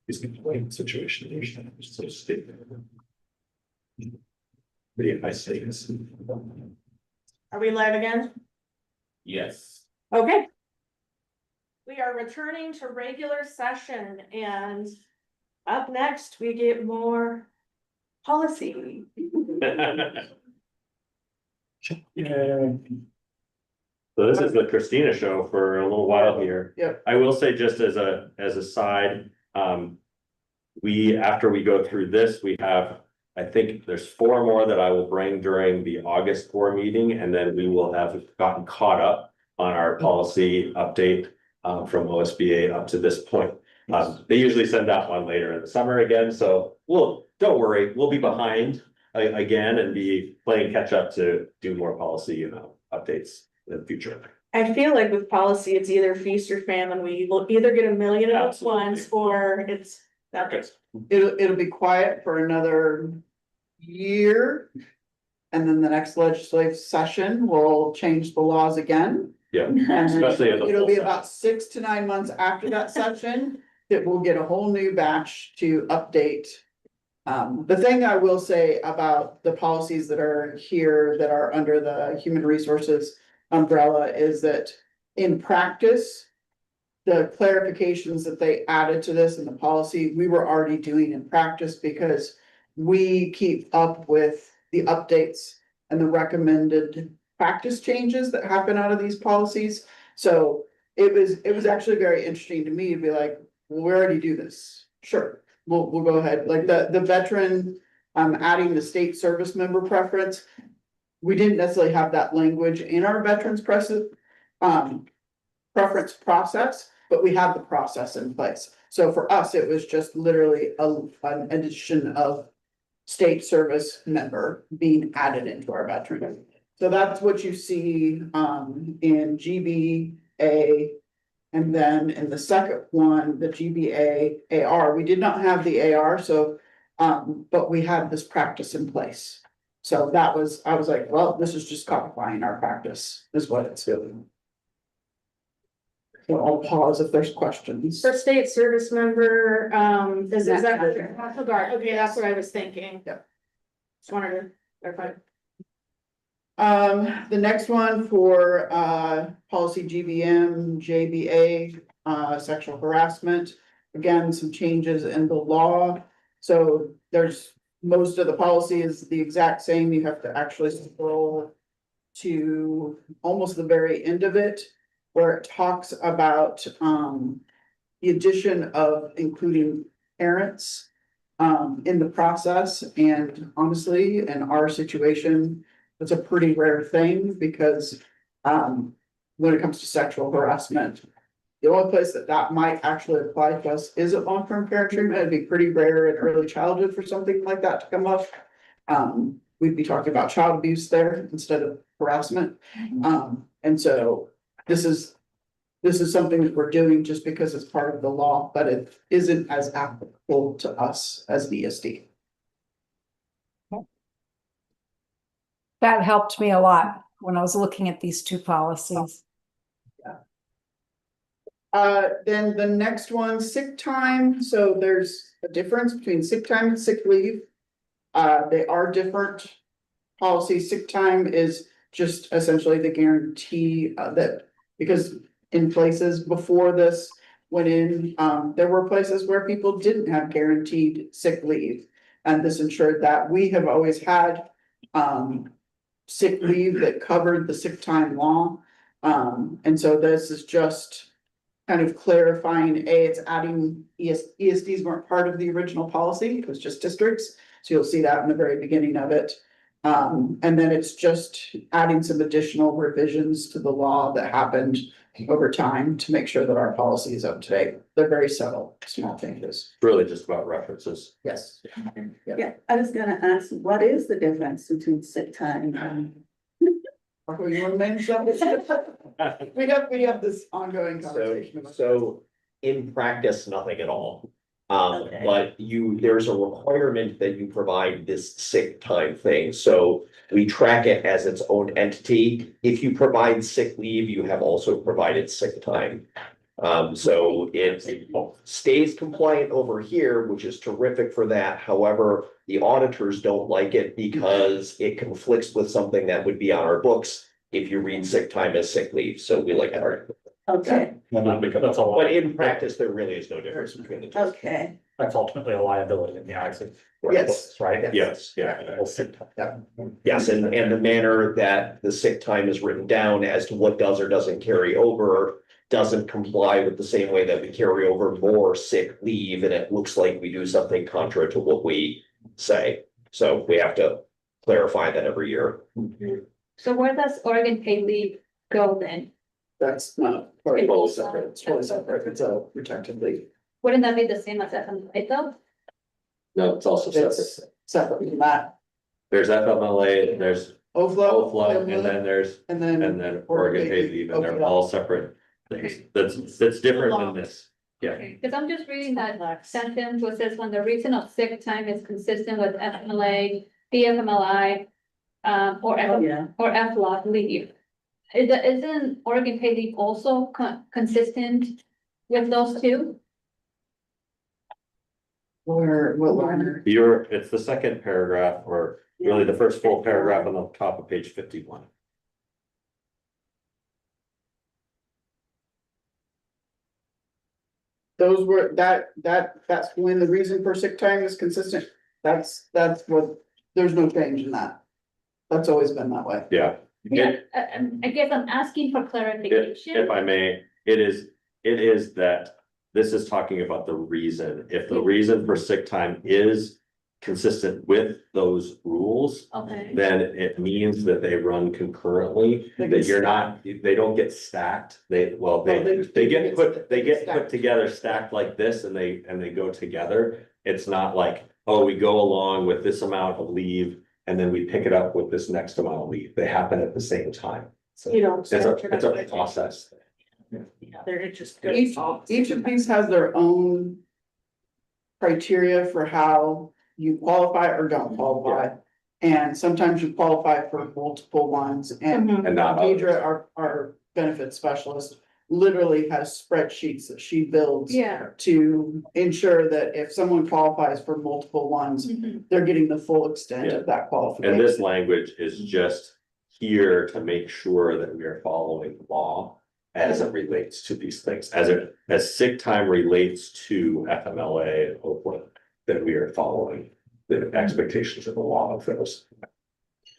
He's complaining situation. It's so stable. Pretty high stakes. Are we live again? Yes. Okay. We are returning to regular session and up next we get more policy. So this is the Christina show for a little while here. Yep. I will say just as a side, after we go through this, we have, I think there's 4 more that I will bring during the August 4 meeting, and then we will have gotten caught up on our policy update from OSBA up to this point. They usually send out one later in the summer again, so don't worry, we'll be behind again and be playing catch up to do more policy, updates in the future. I feel like with policy, it's either feast or famine. We will either get a million at once or it's that good. It'll be quiet for another year. And then the next legislative session will change the laws again. Yeah, And then especially in the it'll full be session. about 6 to 9 months after that session that we'll get a whole new batch to update. The thing I will say about the policies that are here that are under the human resources umbrella is that in practice, the clarifications that they added to this in the policy, we were already doing in practice because we keep up with the updates and the recommended practice changes that happen out of these policies. So it was actually very interesting to me to be like, well, we already do this. Sure, we'll go ahead. Like the veteran, adding the state service member preference. We didn't necessarily have that language in our veterans preference process, but we had the process in place. So for us, it was just literally an addition of state service member being added into our veteran. So that's what you see in GBA. And then in the second one, the GBA AR, we did not have the AR, so but we had this practice in place. So I was like, well, this is just codifying our practice, is what it's doing. So I'll pause if there's questions. For state service member, is that National National Guard? Okay, that's what I was thinking. Yep. Just wanted to clarify. The next one for policy GBM, JBA, sexual harassment. Again, some changes in the law. So there's most of the policy is the exact same. You have to actually scroll to almost the very end of it, where it talks about the addition of including parents in the process. And honestly, in our situation, it's a pretty rare thing because when it comes to sexual harassment, the only place that might actually apply to us is at long-term care treatment. It'd be pretty rare in early childhood for something like that to come up. We'd be talking about child abuse there instead of harassment. And so this is something that we're doing just because it's part of the law, but it isn't as applicable to us as ESD. That helped me a lot when I was looking at these 2 policies. Then the next one, sick time. So there's a difference between sick time and sick leave. They are different policies. Sick time is just essentially the guarantee that, because in places before this went in, there were places where people didn't have guaranteed sick leave. And this ensured that we have always had, sick leave that covered the sick time law. And so this is just kind of clarifying, it's adding ESDs weren't part of the original policy, it was just districts. So you'll see that in the very beginning of it. And then it's just adding some additional revisions to the law that happened over time to make sure that our policy is up to date. They're very subtle, small changes. Really just about references. Yes. Yeah, I was gonna ask, what is the difference between sick time and? Marco, you want to mention something? We have this ongoing conversation. about So in practice, nothing at all. Okay. But there's a requirement that you provide this sick time thing, so we track it as its own entity. If you provide sick leave, you have also provided sick time. So it stays compliant over here, which is terrific for that. However, the auditors don't like it because it conflicts with something that would be on our books if you read sick time as sick leave. So we like that. Okay, Because that's all. But in practice, there really is no difference between the two. okay, That's ultimately a liability in the eyes of. Yes. Right? Yes, yeah. We'll sit. Yes, and the manner that the sick time is written down as to what does or doesn't carry over doesn't comply with the same way that we carry over more sick leave, and it looks like we do something contrary to what we say. So we have to clarify that every year. So where does Oregon paid leave go then? That's not part of it, separate, it's totally separate, it's a protected leave. Wouldn't that be the same as FMLA though? No, it's also separate. It's separate from that. There's FMLA, there's Overflow. OFLA, and then there's, And and then, then Oregon paid leave, and they're all separate things. That's different than this. Yeah. Because I'm just reading that sentence which says when the reason of sick time is consistent with FMLA, DFMLI, or oh, yeah. or FLOC leave. Isn't Oregon paid leave also consistent with those two? where, what line? It's the second paragraph, or really the first full paragraph on the top of page 51. Those were, that's when the reason for sick time is consistent, that's what, there's no change in that. That's always been that way. Yeah. Yeah, I guess I'm asking for clarification. If I may, it is that this is talking about the reason. If the reason for sick time is consistent with those rules, Okay, then it means that they run concurrently, They that get you're not, they don't get stacked. They get put together stacked like this, and they go together. It's not like, oh, we go along with this amount of leave and then we pick it up with this next amount of leave. They happen at the same time. So You don't. it's a process. They're just. Each of these has their own criteria for how you qualify or don't qualify. And sometimes you qualify for multiple ones, and Mhm. And not others. Deidre, our benefit specialist, literally has spreadsheets that she builds yeah. to ensure that if someone qualifies for multiple ones, Mhm. they're getting the full extent of that And qualification. this language is just here to make sure that we are following the law as it relates to these things, as sick time relates to FMLA and Oakland, that we are following the expectations of the law of those.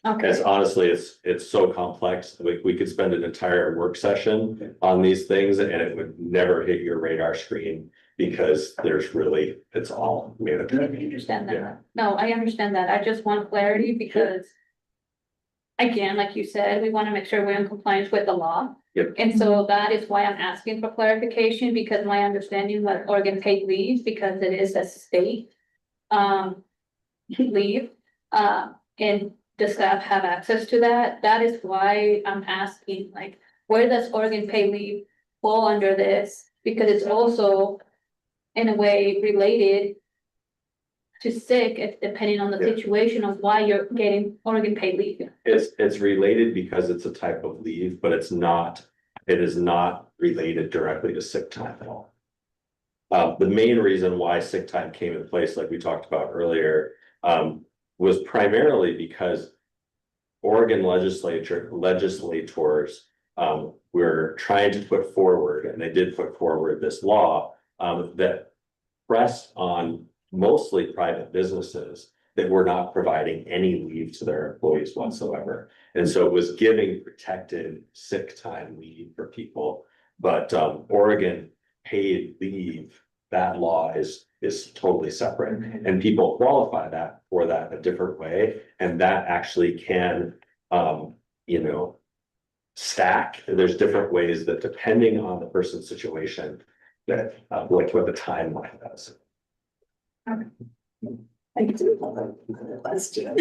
Okay, It's honestly, it's so complex. We could spend an entire work session on these things and it would never hit your radar screen because it's all made up. I understand Yeah. that. No, I understand that. I just want clarity because again, like you said, we want to make sure we're in compliance with the law. Yep. And so that is why I'm asking for clarification, because my understanding was Oregon paid leave, because it is a state leave, and the staff have access to that. That is why I'm asking, like, where does Oregon paid leave fall under this? Because it's also in a way related to sick, depending on the Yeah. situation of why you're getting Oregon paid leave. It's related because it's a type of leave, but it is not related directly to sick time at all. The main reason why sick time came in place, like we talked about earlier, was primarily because Oregon legislators were trying to put forward, and they did put forward this law, that pressed on mostly private businesses that were not providing any leave to their employees whatsoever. And so it was giving protected sick time leave for people. But Oregon paid leave, that law is totally separate. And people qualify for that a different way. And that actually can, stack. There's different ways that depending on the person's situation, that like what the timeline does. I do have another question,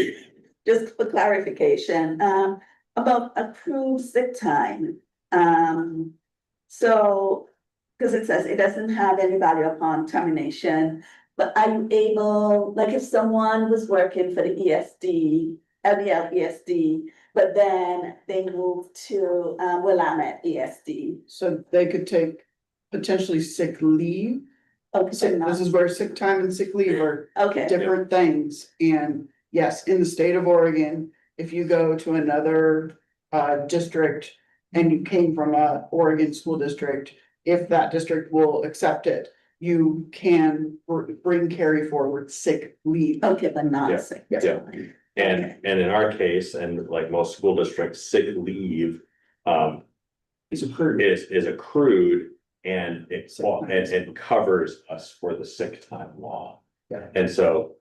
just for clarification, about approved sick time. So, because it says it doesn't have any value upon termination, but are you able, like if someone was working for the ESD, LBLESD, but then they moved to Willamette ESD? So they could take potentially sick leave. Okay, so now, This is where sick time and sick leave are okay, different things. And yes, in the state of Oregon, if you go to another district and you came from a Oregon school district, if that district will accept it, you can bring carry forward sick leave. okay, but Yeah, not sick. yeah. time. And in our case, and like most school districts, sick leave It's approved. is accrued and it covers us for the sick time law. Yeah. And so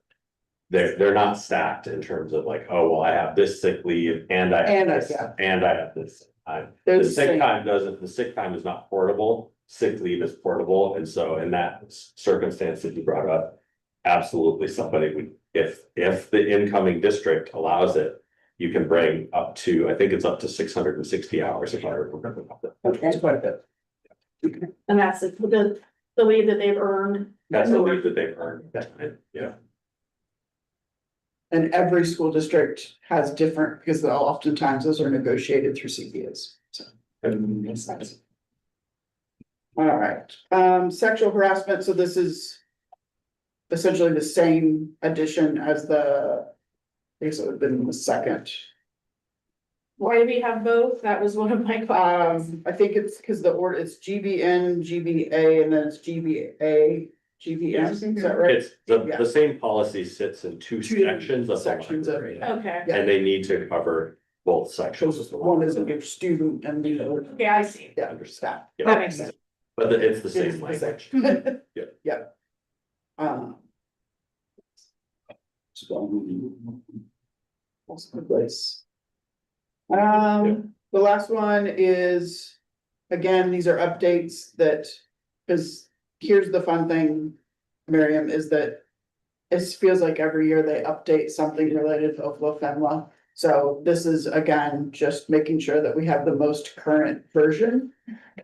they're not stacked in terms of like, oh, well, I have this sick leave and I have this, yeah. and I have this. They're The the sick same. time the sick time is not portable, sick leave is portable, and so in that circumstance that you brought up. Absolutely, somebody would, if the incoming district allows it, you can bring up to, I think it's up to 660 hours if I remember. Okay, It's quite a bit. And that's the leave that they've earned. That's the leave that they've earned, yeah. And every school district has different, because oftentimes those are negotiated through CBAs, so. Makes sense. All right, sexual harassment, so this is. Essentially the same addition as I guess it would have been the second. Why do we have both? That was one of my questions. I think it's because the order, it's GBN, GBA, and then it's GBA, GBM, is that right? It's Yeah. the same policy sits in two Two sections of the sections of library, it. Okay, Yeah. and they need to cover both sections. Shows one is a student and the other, okay, I see. yeah, understand. Yeah. That makes sense. But it's the It same is the language. same. Yeah. Yeah. So. That's a good place. The last one is, again, these are updates that, because here's the fun thing, Miriam, is that. It feels like every year they update something related to Oklahoma. So this is again, just making sure that we have the most current version.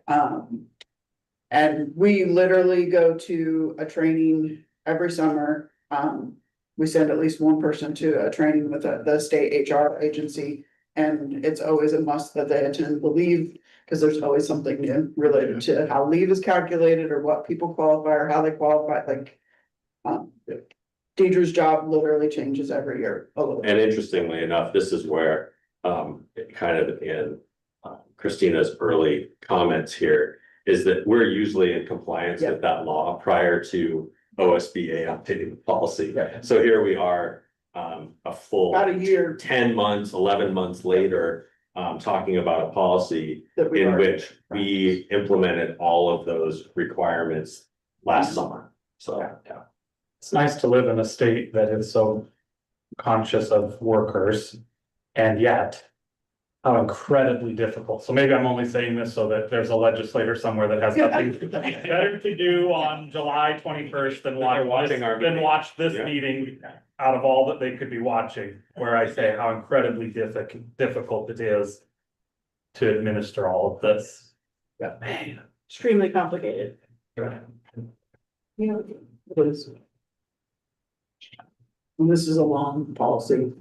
And we literally go to a training every summer. We send at least one person to a training with the state HR agency. And it's always a must that they attend the leave, because there's always something new related to how leave is calculated or what people qualify or how they qualify, like. Deidre's job literally changes every year a little. And interestingly enough, this is where, it kind of in Christina's early comments here, is that we're usually in compliance with that law prior to OSBA updating the policy. Yeah. So here we are, a full About a year 10 months, 11 months later, talking about a policy that we in are. which we implemented all of those requirements last summer. So, yeah. It's nice to live in a state that is so conscious of workers and yet. How incredibly difficult. So maybe I'm only saying this so that there's a legislator somewhere that has nothing better to do on July 21st than watch this Yeah. meeting. Out of all that they could be watching, where I say how incredibly difficult it is. To administer all of this. Yeah. Man. Extremely complicated. Yeah. Please. And this is a long policy.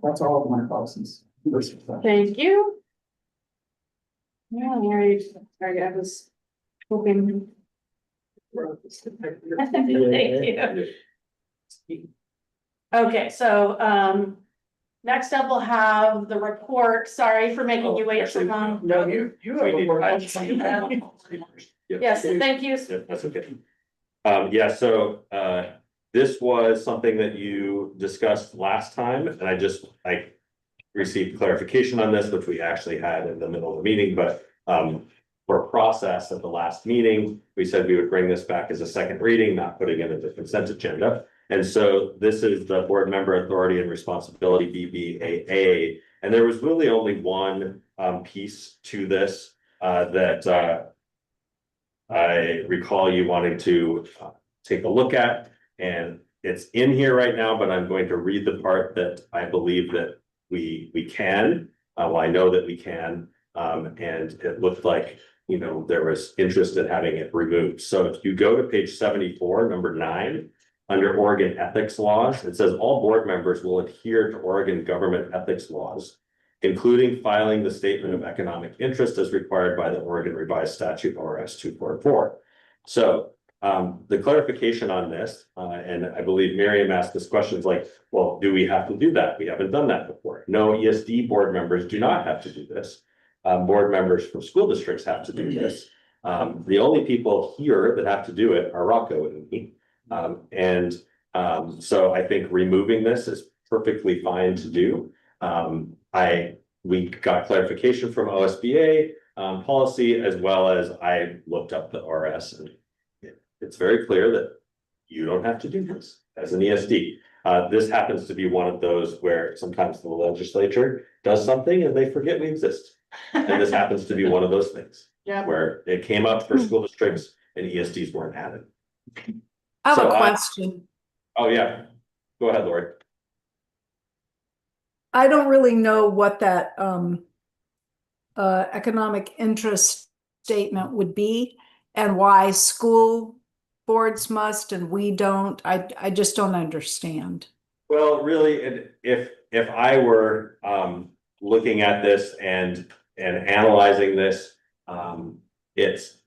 That's all of my policies. Thank you. Yeah, Mary, sorry, I was hoping. Thank you. Okay, so, next up we'll have the report. Sorry for making you wait so long. No, you have a more. Yes, thank you. Yeah, that's okay. Yeah, so, this was something that you discussed last time, and I received clarification on this, which we actually had in the middle of the meeting, but, for process at the last meeting, we said we would bring this back as a second reading, not putting it in the consent agenda. And so this is the board member authority and responsibility, BBAA, and there was really only one, piece to this, that, I recall you wanting to take a look at, and it's in here right now, but I'm going to read the part that I believe that we can. Well, I know that we can, and it looked like, you know, there was interest in having it removed. So if you go to page 74, number 9, under Oregon ethics laws, it says all board members will adhere to Oregon government ethics laws, including filing the statement of economic interest as required by the Oregon Revised Statute ORS 244. So the clarification on this, and I believe Miriam asked this question, is like, well, do we have to do that? We haven't done that before. No, ESD board members do not have to do this. Board members from school districts have to do this. The only people here that have to do it are Rocco and me. So I think removing this is perfectly fine to do. We got clarification from OSBA policy, as well as I looked up the ORS, and it's very clear that you don't have to do this as an ESD. This happens to be one of those where sometimes the legislature does something and they forget we exist. And this happens to be one of those things. Yeah. Where it came up for school districts and ESDs weren't added. I have So a question. Oh, yeah. Go ahead, Lori. I don't really know what that economic interest statement would be and why school boards must and we don't. I just don't understand. Well, really, if I were looking at this and analyzing this, it's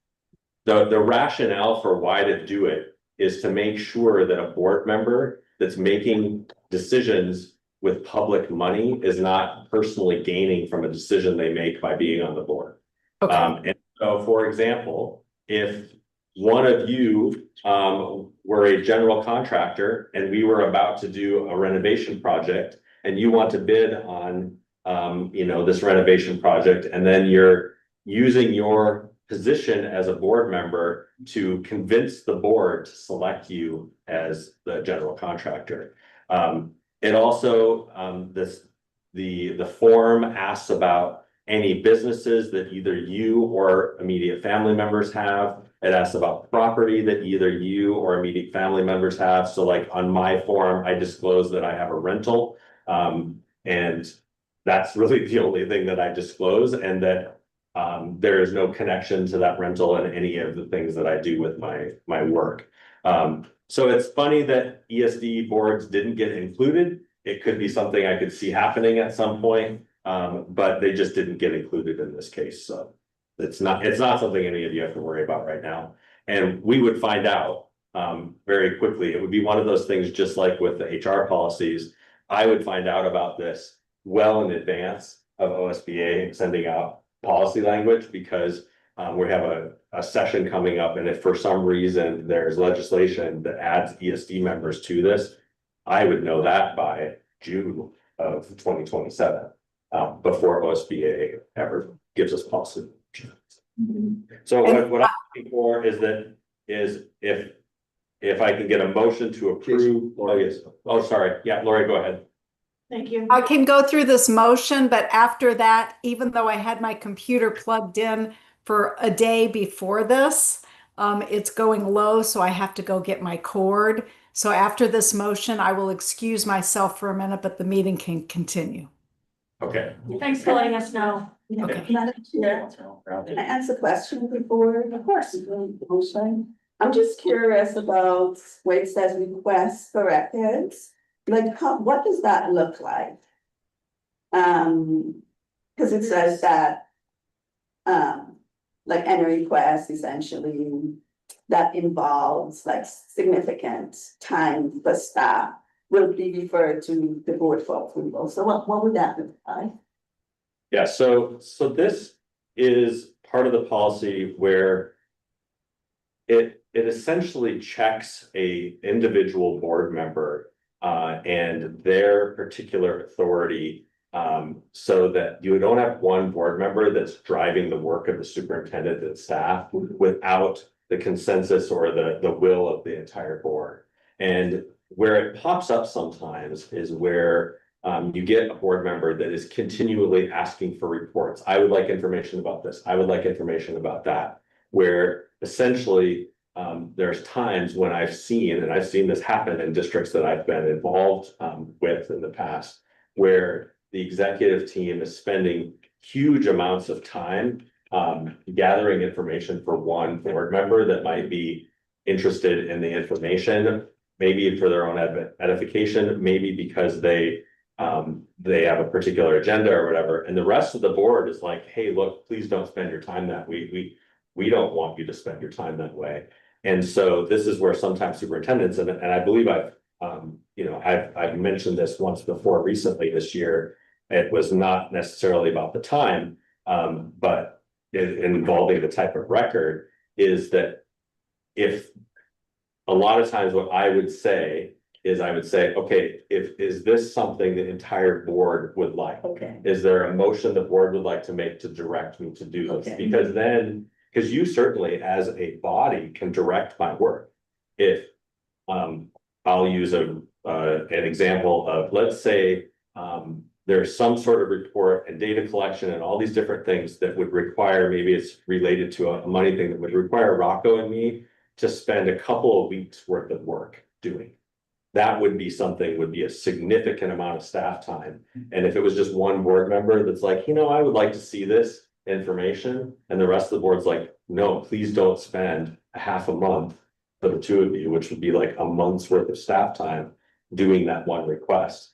the rationale for why to do it is to make sure that a board member that's making decisions with public money is not personally gaining from a decision they make by being on the board. Okay. And so, for example, if one of you were a general contractor and we were about to do a renovation project and you want to bid on this renovation project, and then you're using your position as a board member to convince the board to select you as the general contractor. It also, the form asks about any businesses that either you or immediate family members have. It asks about property that either you or immediate family members have. So like on my form, I disclose that I have a rental. And that's really the only thing that I disclose, and that there is no connection to that rental in any of the things that I do with my work. So it's funny that ESD boards didn't get included. It could be something I could see happening at some point, but they just didn't get included in this case. So it's not something any of you have to worry about right now. And we would find out very quickly. It would be one of those things, just like with the HR policies. I would find out about this well in advance of OSBA sending out policy language, because we have a session coming up, and if for some reason there's legislation that adds ESD members to this, I would know that by June of 2027, before OSBA ever gives us policy. So what I'm looking for is if I can get a motion to approve. Oh, yes. Oh, sorry. Yeah, Lori, go ahead. Thank you. I can go through this motion, but after that, even though I had my computer plugged in for a day before this, it's going low, so I have to go get my cord. So after this motion, I will excuse myself for a minute, but the meeting can continue. Okay. Thanks for letting us know. Okay. Madam Chair, can I ask a question before? Of course. I'm just curious about where it says request for records. Like, what does that look like? Because it says that, like any request essentially that involves like significant time for staff will be referred to the board for approval. So what would that look like? Yeah, so this is part of the policy where it essentially checks a individual board member and their particular authority, so that you don't have one board member that's driving the work of the superintendent and staff without the consensus or the will of the entire board. And where it pops up sometimes is where you get a board member that is continually asking for reports. I would like information about this. I would like information about that. Where essentially there's times when I've seen this happen in districts that I've been involved with in the past, where the executive team is spending huge amounts of time gathering information for one board member that might be interested in the information, maybe for their own edification, maybe because they have a particular agenda or whatever, and the rest of the board is like, hey, look, please don't spend your time that we don't want you to spend your time that way. And so this is where sometimes superintendents, and I believe I've mentioned this once before recently this year. It was not necessarily about the time, but involving the type of record, is that if a lot of times what I would say is okay, is this something the entire board would like? Okay, Is there a motion the board would like to make to direct me to do this? Okay. Because you certainly as a body can direct my work. If, I'll use an example of, let's say, there's some sort of report and data collection and all these different things that would require, maybe it's related to a money thing that would require Rocco and me to spend a couple of weeks worth of work doing. That would be a significant amount of staff time. And if it was just one board member that's like, I would like to see this information, and the rest of the board's like, no, please don't spend a half a month for the two of you, which would be like a month's worth of staff time doing that one request.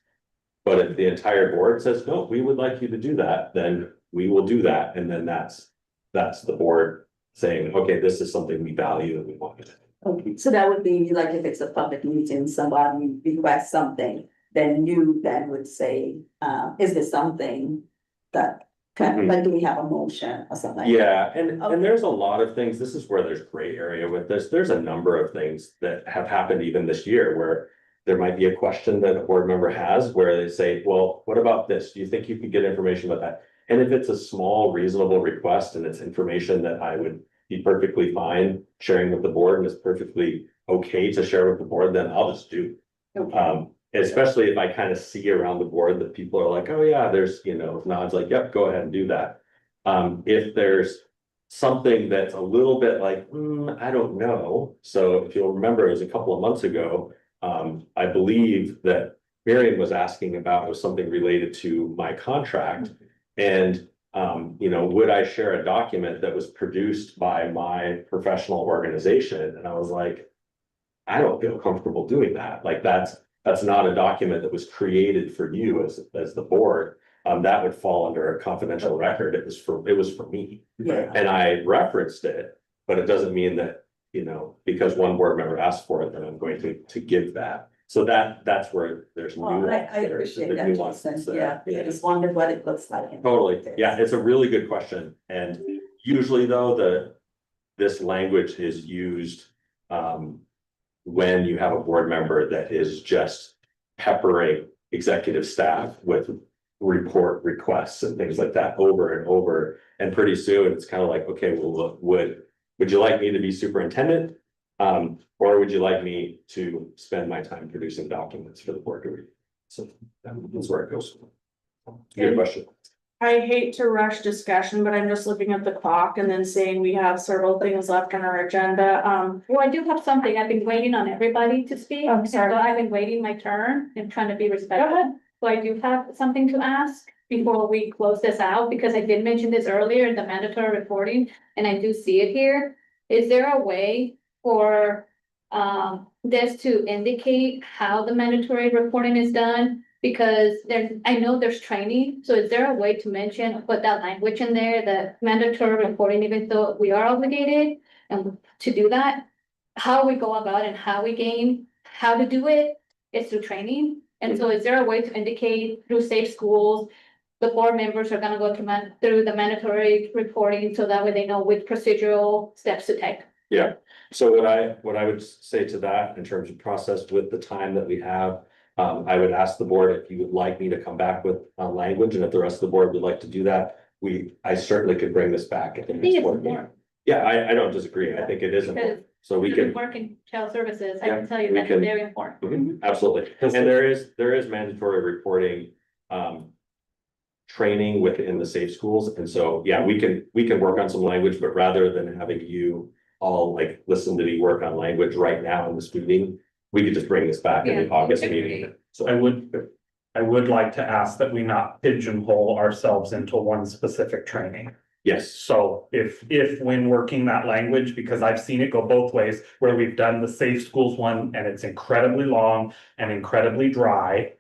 But if the entire board says, no, we would like you to do that, then we will do that. And then that's the board saying, okay, this is something we value and we want you to do. okay, so that would be like if it's a public meeting, somebody requests something, then you would say, is this something that like, do we have a motion or something? Yeah, and Okay. there's a lot of things, this is where there's gray area with this, there's a number of things that have happened even this year where there might be a question that a board member has where they say, well, what about this? Do you think you could get information about that? And if it's a small, reasonable request and it's information that I would be perfectly fine sharing with the board and it's perfectly okay to share with the board, then I'll just do. Okay. Especially if I kind of see around the board that people are like, oh yeah, there's, nods like, yep, go ahead and do that. If there's something that's a little bit like, I don't know. So if you'll remember, it was a couple of months ago, I believe that Miriam was asking about was something related to my contract. And, would I share a document that was produced by my professional organization? And I was like, I don't feel comfortable doing that. Like that's not a document that was created for you as the board. That would fall under a confidential record. It was for me. Yeah. And I referenced it, but it doesn't mean that, because one board member asked for it, then I'm going to give that. So that's where there's Well, nuance. I appreciate There's that, nuances Jason. there. Yeah, I just wondered what it looks like. Totally. Yeah, it's a really good question. And usually though, this language is used, when you have a board member that is just peppering executive staff with report requests and things like that over and over. And pretty soon it's kind of like, okay, well, look, would you like me to be superintendent? Or would you like me to spend my time producing documents for the board to read? So that's where it goes. Good question. I hate to rush discussion, but I'm just looking at the clock and then saying we have several things left on our agenda. Well, I do have something. I've been waiting on everybody to speak. Oh, sorry. So I've been waiting my turn and trying to be respectful. ahead. So I do have something to ask before we close this out, because I did mention this earlier in the mandatory reporting, and I do see it here. Is there a way for this to indicate how the mandatory reporting is done? Because I know there's training, so is there a way to mention, put that language in there, the mandatory reporting, even though we are obligated and to do that? How we go about and how we gain, how to do it is through training. And so is there a way to indicate through Safe Schools, the board members are gonna go through the mandatory reporting, so that way they know which procedural steps to take? Yeah, so what I would say to that in terms of process with the time that we have, I would ask the board if you would like me to come back with language, and if the rest of the board would like to do that, I certainly could bring this back at the I think next it's board meeting. important. Yeah, I don't disagree. I think it is important. So we Because can, work in child services, I Yeah, can tell you we that's can- very important. absolutely. And there is mandatory reporting, training within the Safe Schools. And so, yeah, we can work on some language, but rather than having you all like listen to me work on language right now in this meeting, we could just bring this back in the Yeah. August meeting. So I would like to ask that we not pigeonhole ourselves into one specific training. Yes, So if when working that language, because I've seen it go both ways, where we've done the safe schools one and it's incredibly long and incredibly dry.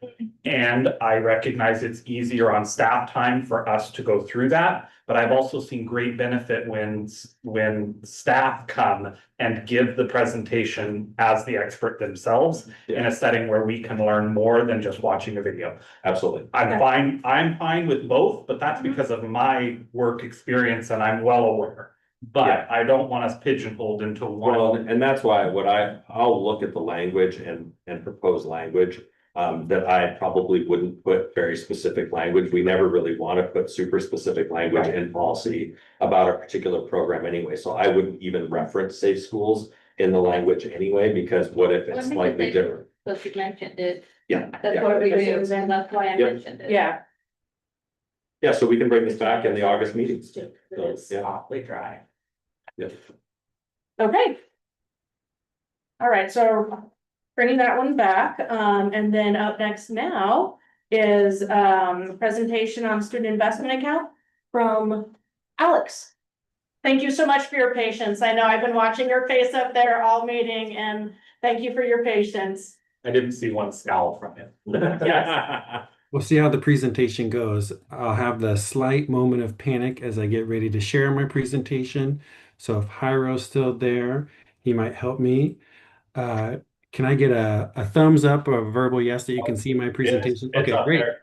And I recognize it's easier on staff time for us to go through that, but I've also seen great benefit when staff come and give the presentation as the expert themselves in a setting where we can learn more than just watching a video. absolutely. I'm fine with both, but that's because of my work experience and I'm well aware. But I don't want us pigeonholed into Well, one. and that's why I'll look at the language and propose language. That I probably wouldn't put very specific language. We never really want to put super specific language in policy about a particular program anyway. So I wouldn't even reference safe schools in the language anyway, because what if it's slightly different? So she mentioned it, Yeah, that's yeah, what we do, and that's why I Yep. mentioned it. Yeah, yeah, so we can bring this back in the August meetings. It's yeah. awfully dry. Yeah. okay. All right, so bringing that one back, and then up next now is, presentation on student investment account from Alex. Thank you so much for your patience. I know I've been watching your face up there all meeting, and thank you for your patience. I didn't see one scowl from him. Yes. We'll see how the presentation goes. I'll have the slight moment of panic as I get ready to share my presentation. So if Hyro's still there, he might help me. Can I get a thumbs up or a verbal yes that you can see my presentation? It's Okay, up great. there.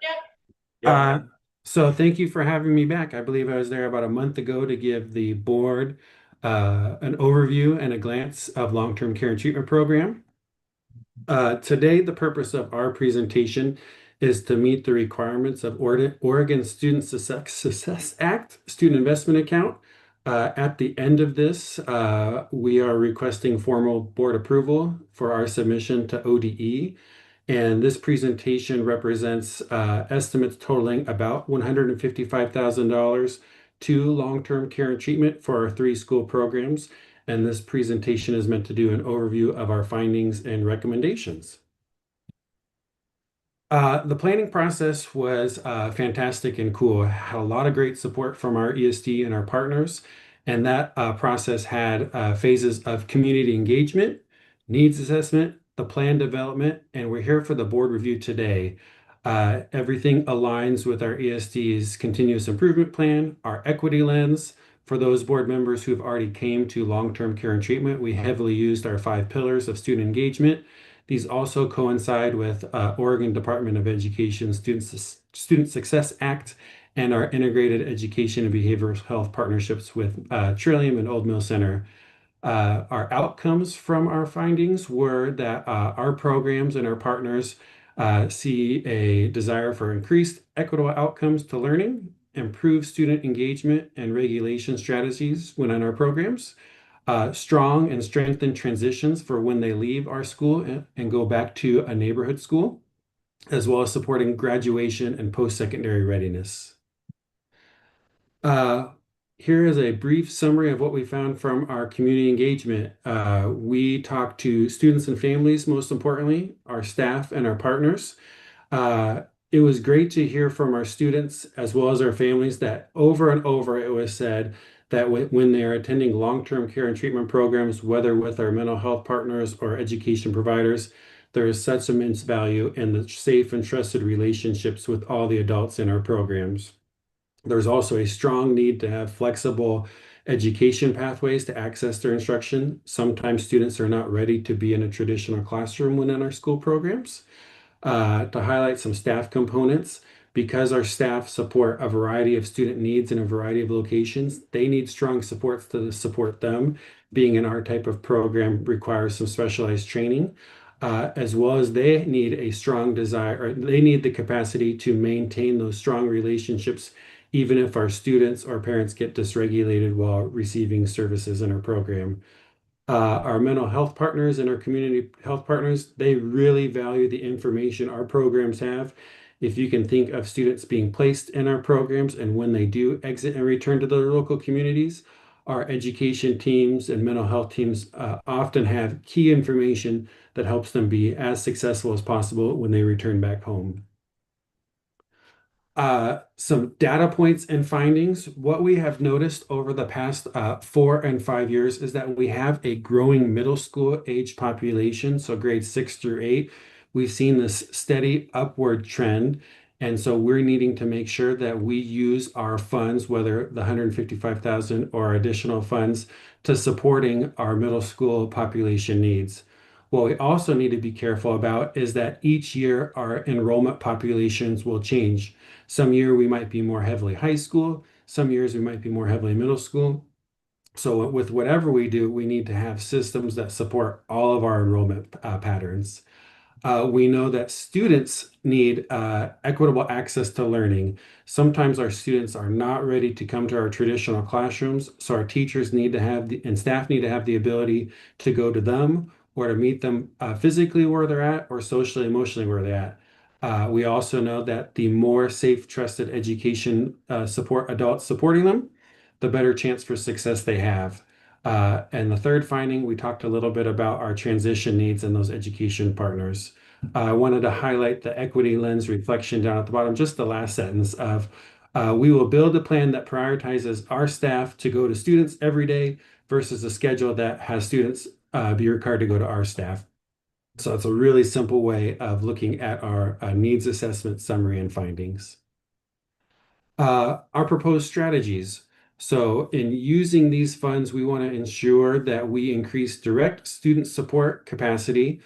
Yeah. So thank you for having me back. I believe I was there about a month ago to give the board an overview and a glance of long-term care and treatment program. Today, the purpose of our presentation is to meet the requirements of Oregon Student Success Act Student Investment Account. At the end of this, we are requesting formal board approval for our submission to ODE. And this presentation represents estimates totaling about $155,000 to long-term care and treatment for our 3 school programs. And this presentation is meant to do an overview of our findings and recommendations. The planning process was fantastic and cool. I had a lot of great support from our ESD and our partners. And that process had phases of community engagement, needs assessment, the plan development, and we're here for the board review today. Everything aligns with our ESD's continuous improvement plan, our equity lens. For those board members who've already came to long-term care and treatment, we heavily used our 5 pillars of student engagement. These also coincide with Oregon Department of Education Student Success Act and our integrated education and behavioral health partnerships with Trillium and Old Mill Center. Our outcomes from our findings were that our programs and our partners see a desire for increased equitable outcomes to learning, improved student engagement and regulation strategies when in our programs, strong and strengthened transitions for when they leave our school and go back to a neighborhood school, as well as supporting graduation and post-secondary readiness. Here is a brief summary of what we found from our community engagement. We talked to students and families, most importantly, our staff and our partners. It was great to hear from our students as well as our families that over and over it was said that when they are attending long-term care and treatment programs, whether with our mental health partners or education providers, there is such immense value in the safe and trusted relationships with all the adults in our programs. There's also a strong need to have flexible education pathways to access their instruction. Sometimes students are not ready to be in a traditional classroom when in our school programs. To highlight some staff components, because our staff support a variety of student needs in a variety of locations, they need strong supports to support them. Being in our type of program requires some specialized training, as well as they need a strong desire, or they need the capacity to maintain those strong relationships, even if our students or parents get dysregulated while receiving services in our program. Our mental health partners and our community health partners, they really value the information our programs have. If you can think of students being placed in our programs and when they do exit and return to their local communities, our education teams and mental health teams often have key information that helps them be as successful as possible when they return back home. some data points and findings. What we have noticed over the past 4 and 5 years is that we have a growing middle school age population, so grades 6 through 8. We've seen this steady upward trend, and so we're needing to make sure that we use our funds, whether the 155,000 or additional funds, to supporting our middle school population needs. What we also need to be careful about is that each year our enrollment populations will change. Some year we might be more heavily high school, some years we might be more heavily middle school. So with whatever we do, we need to have systems that support all of our enrollment patterns. We know that students need equitable access to learning. Sometimes our students are not ready to come to our traditional classrooms, so our teachers need to have and staff need to have the ability to go to them or to meet them physically where they're at or socially, emotionally where they're at. We also know that the more safe, trusted education support adults supporting them, the better chance for success they have. And the third finding, we talked a little bit about our transition needs and those education partners. I wanted to highlight the equity lens reflection down at the bottom, just the last sentence of, we will build a plan that prioritizes our staff to go to students every day versus a schedule that has students be required to go to our staff. So it's a really simple way of looking at our needs assessment summary and findings. Our proposed strategies. So in using these funds, we want to ensure that we increase direct student support capacity,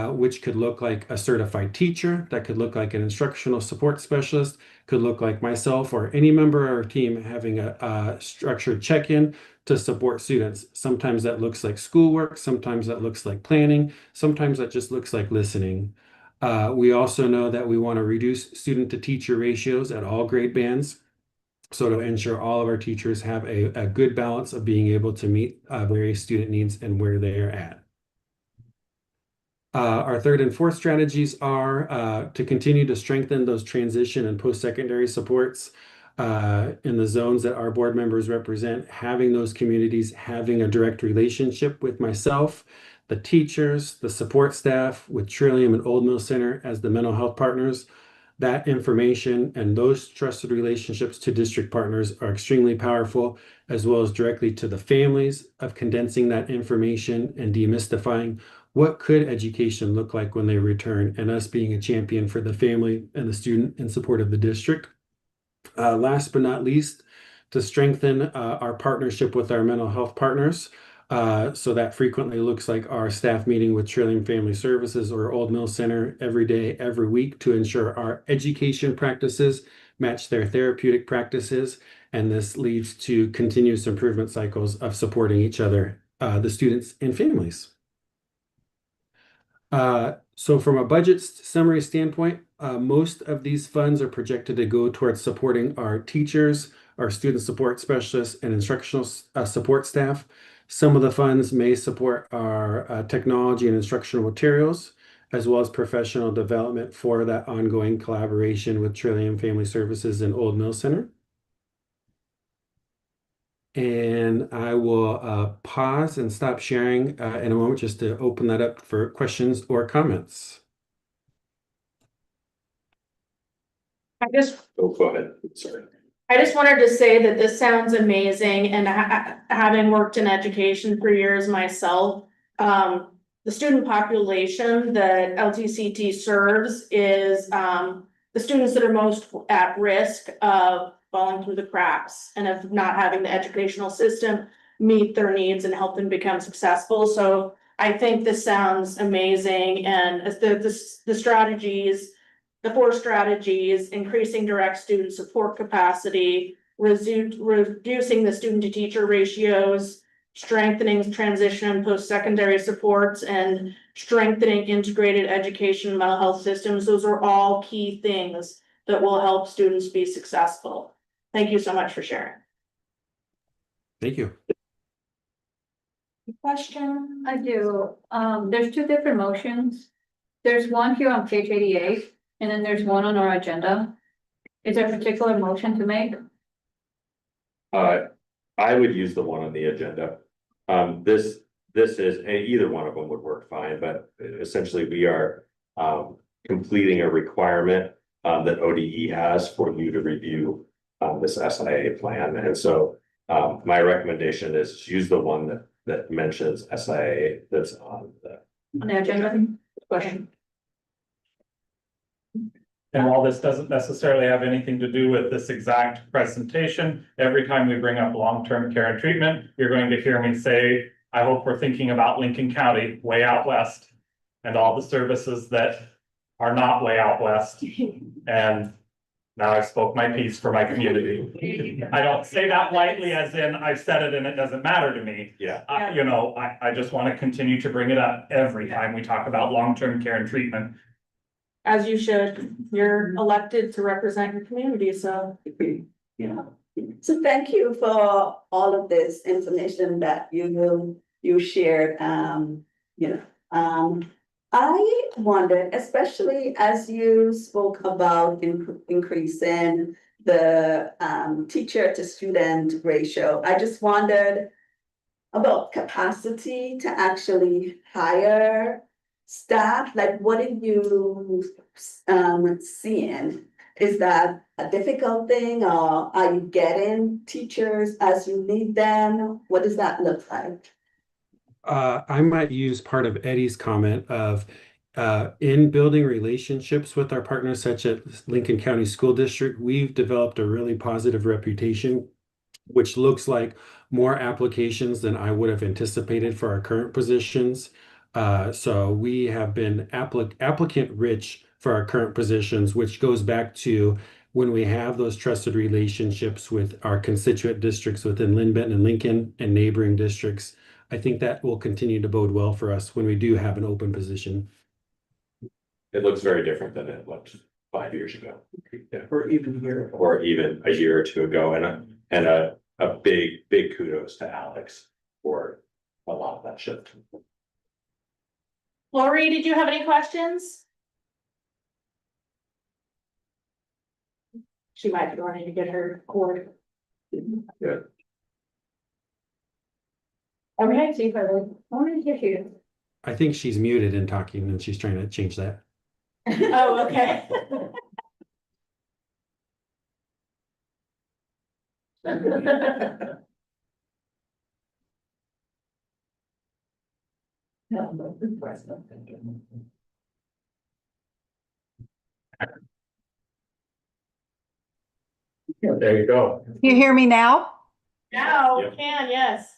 which could look like a certified teacher, that could look like an instructional support specialist, could look like myself or any member of our team having a structured check-in to support students. Sometimes that looks like schoolwork, sometimes that looks like planning, sometimes that just looks like listening. We also know that we want to reduce student to teacher ratios at all grade bands. So to ensure all of our teachers have a good balance of being able to meet various student needs and where they are at. Our third and fourth strategies are to continue to strengthen those transition and post-secondary supports in the zones that our board members represent, having those communities, having a direct relationship with myself, the teachers, the support staff, with Trillium and Old Mill Center as the mental health partners. That information and those trusted relationships to district partners are extremely powerful, as well as directly to the families of condensing that information and demystifying what could education look like when they return, and us being a champion for the family and the student in support of the district. Last but not least, to strengthen our partnership with our mental health partners. So that frequently looks like our staff meeting with Trillium Family Services or Old Mill Center every day, every week, to ensure our education practices match their therapeutic practices. And this leads to continuous improvement cycles of supporting each other, the students and families. So from a budget summary standpoint, most of these funds are projected to go towards supporting our teachers, our student support specialists, and instructional support staff. Some of the funds may support our technology and instructional materials, as well as professional development for that ongoing collaboration with Trillium Family Services and Old Mill Center. And I will pause and stop sharing in a moment just to open that up for questions or comments. I just Oh, go ahead, sorry. I just wanted to say that this sounds amazing, and having worked in education for years myself, the student population that LTCT serves is the students that are most at risk of falling through the cracks and of not having the educational system meet their needs and help them become successful. So I think this sounds amazing, and as the strategies, the 4 strategies: increasing direct student support capacity, reducing the student to teacher ratios, strengthening transition and post-secondary supports, and strengthening integrated education and mental health systems. Those are all key things that will help students be successful. Thank you so much for sharing. Thank you. Question I do, there's 2 different motions. There's one here on page 88, and then there's one on our agenda. Is there a particular motion to make? I would use the one on the agenda. This is, and either one of them would work fine, but essentially we are completing a requirement that ODE has for you to review this SIA plan. And so my recommendation is use the one that mentions SIA that's on the agenda. Question. And while this doesn't necessarily have anything to do with this exact presentation, every time we bring up long-term care and treatment, you're going to hear me say, I hope we're thinking about Lincoln County, way out west, and all the services that are not way out west. And now I spoke my piece for my community. I don't say that lightly as in I've said it and it doesn't matter to me. Yeah. I just want to continue to bring it up every time we talk about long-term care and treatment. As you should, you're elected to represent your community, so. Yeah. So thank you for all of this information that you shared, I wondered, especially as you spoke about increasing the teacher to student ratio, I just wondered about capacity to actually hire staff. Like, what are you seeing? Is that a difficult thing, or are you getting teachers as you need them? What does that look like? I might use part of Eddie's comment of in building relationships with our partners, such as Lincoln County School District, we've developed a really positive reputation, which looks like more applications than I would have anticipated for our current positions. So we have been applicant rich for our current positions, which goes back to when we have those trusted relationships with our constituent districts within Lynn, Benton, and Lincoln and neighboring districts. I think that will continue to bode well for us when we do have an open position. It looks very different than it looked 5 years ago. Yeah. Or even here. Or even a year or two ago, and a big kudos to Alex for a lot of that shift. Lori, did you have any questions? She might be wanting to get her cord. Yeah. Okay, see if I wanted to get you. I think she's muted and talking, and she's trying to change that. Oh, okay. There you go. You hear me now? Now, Yep. we can, yes.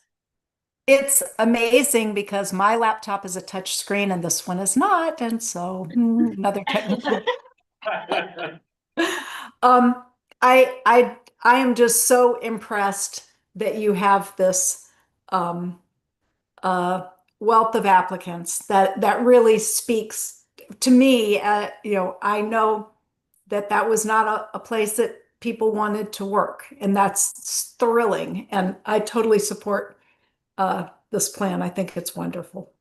It's amazing because my laptop is a touch screen and this one is not, and so another technical. I am just so impressed that you have this wealth of applicants that really speaks to me. I know that was not a place that people wanted to work, and that's thrilling. And I totally support this plan. I think it's wonderful.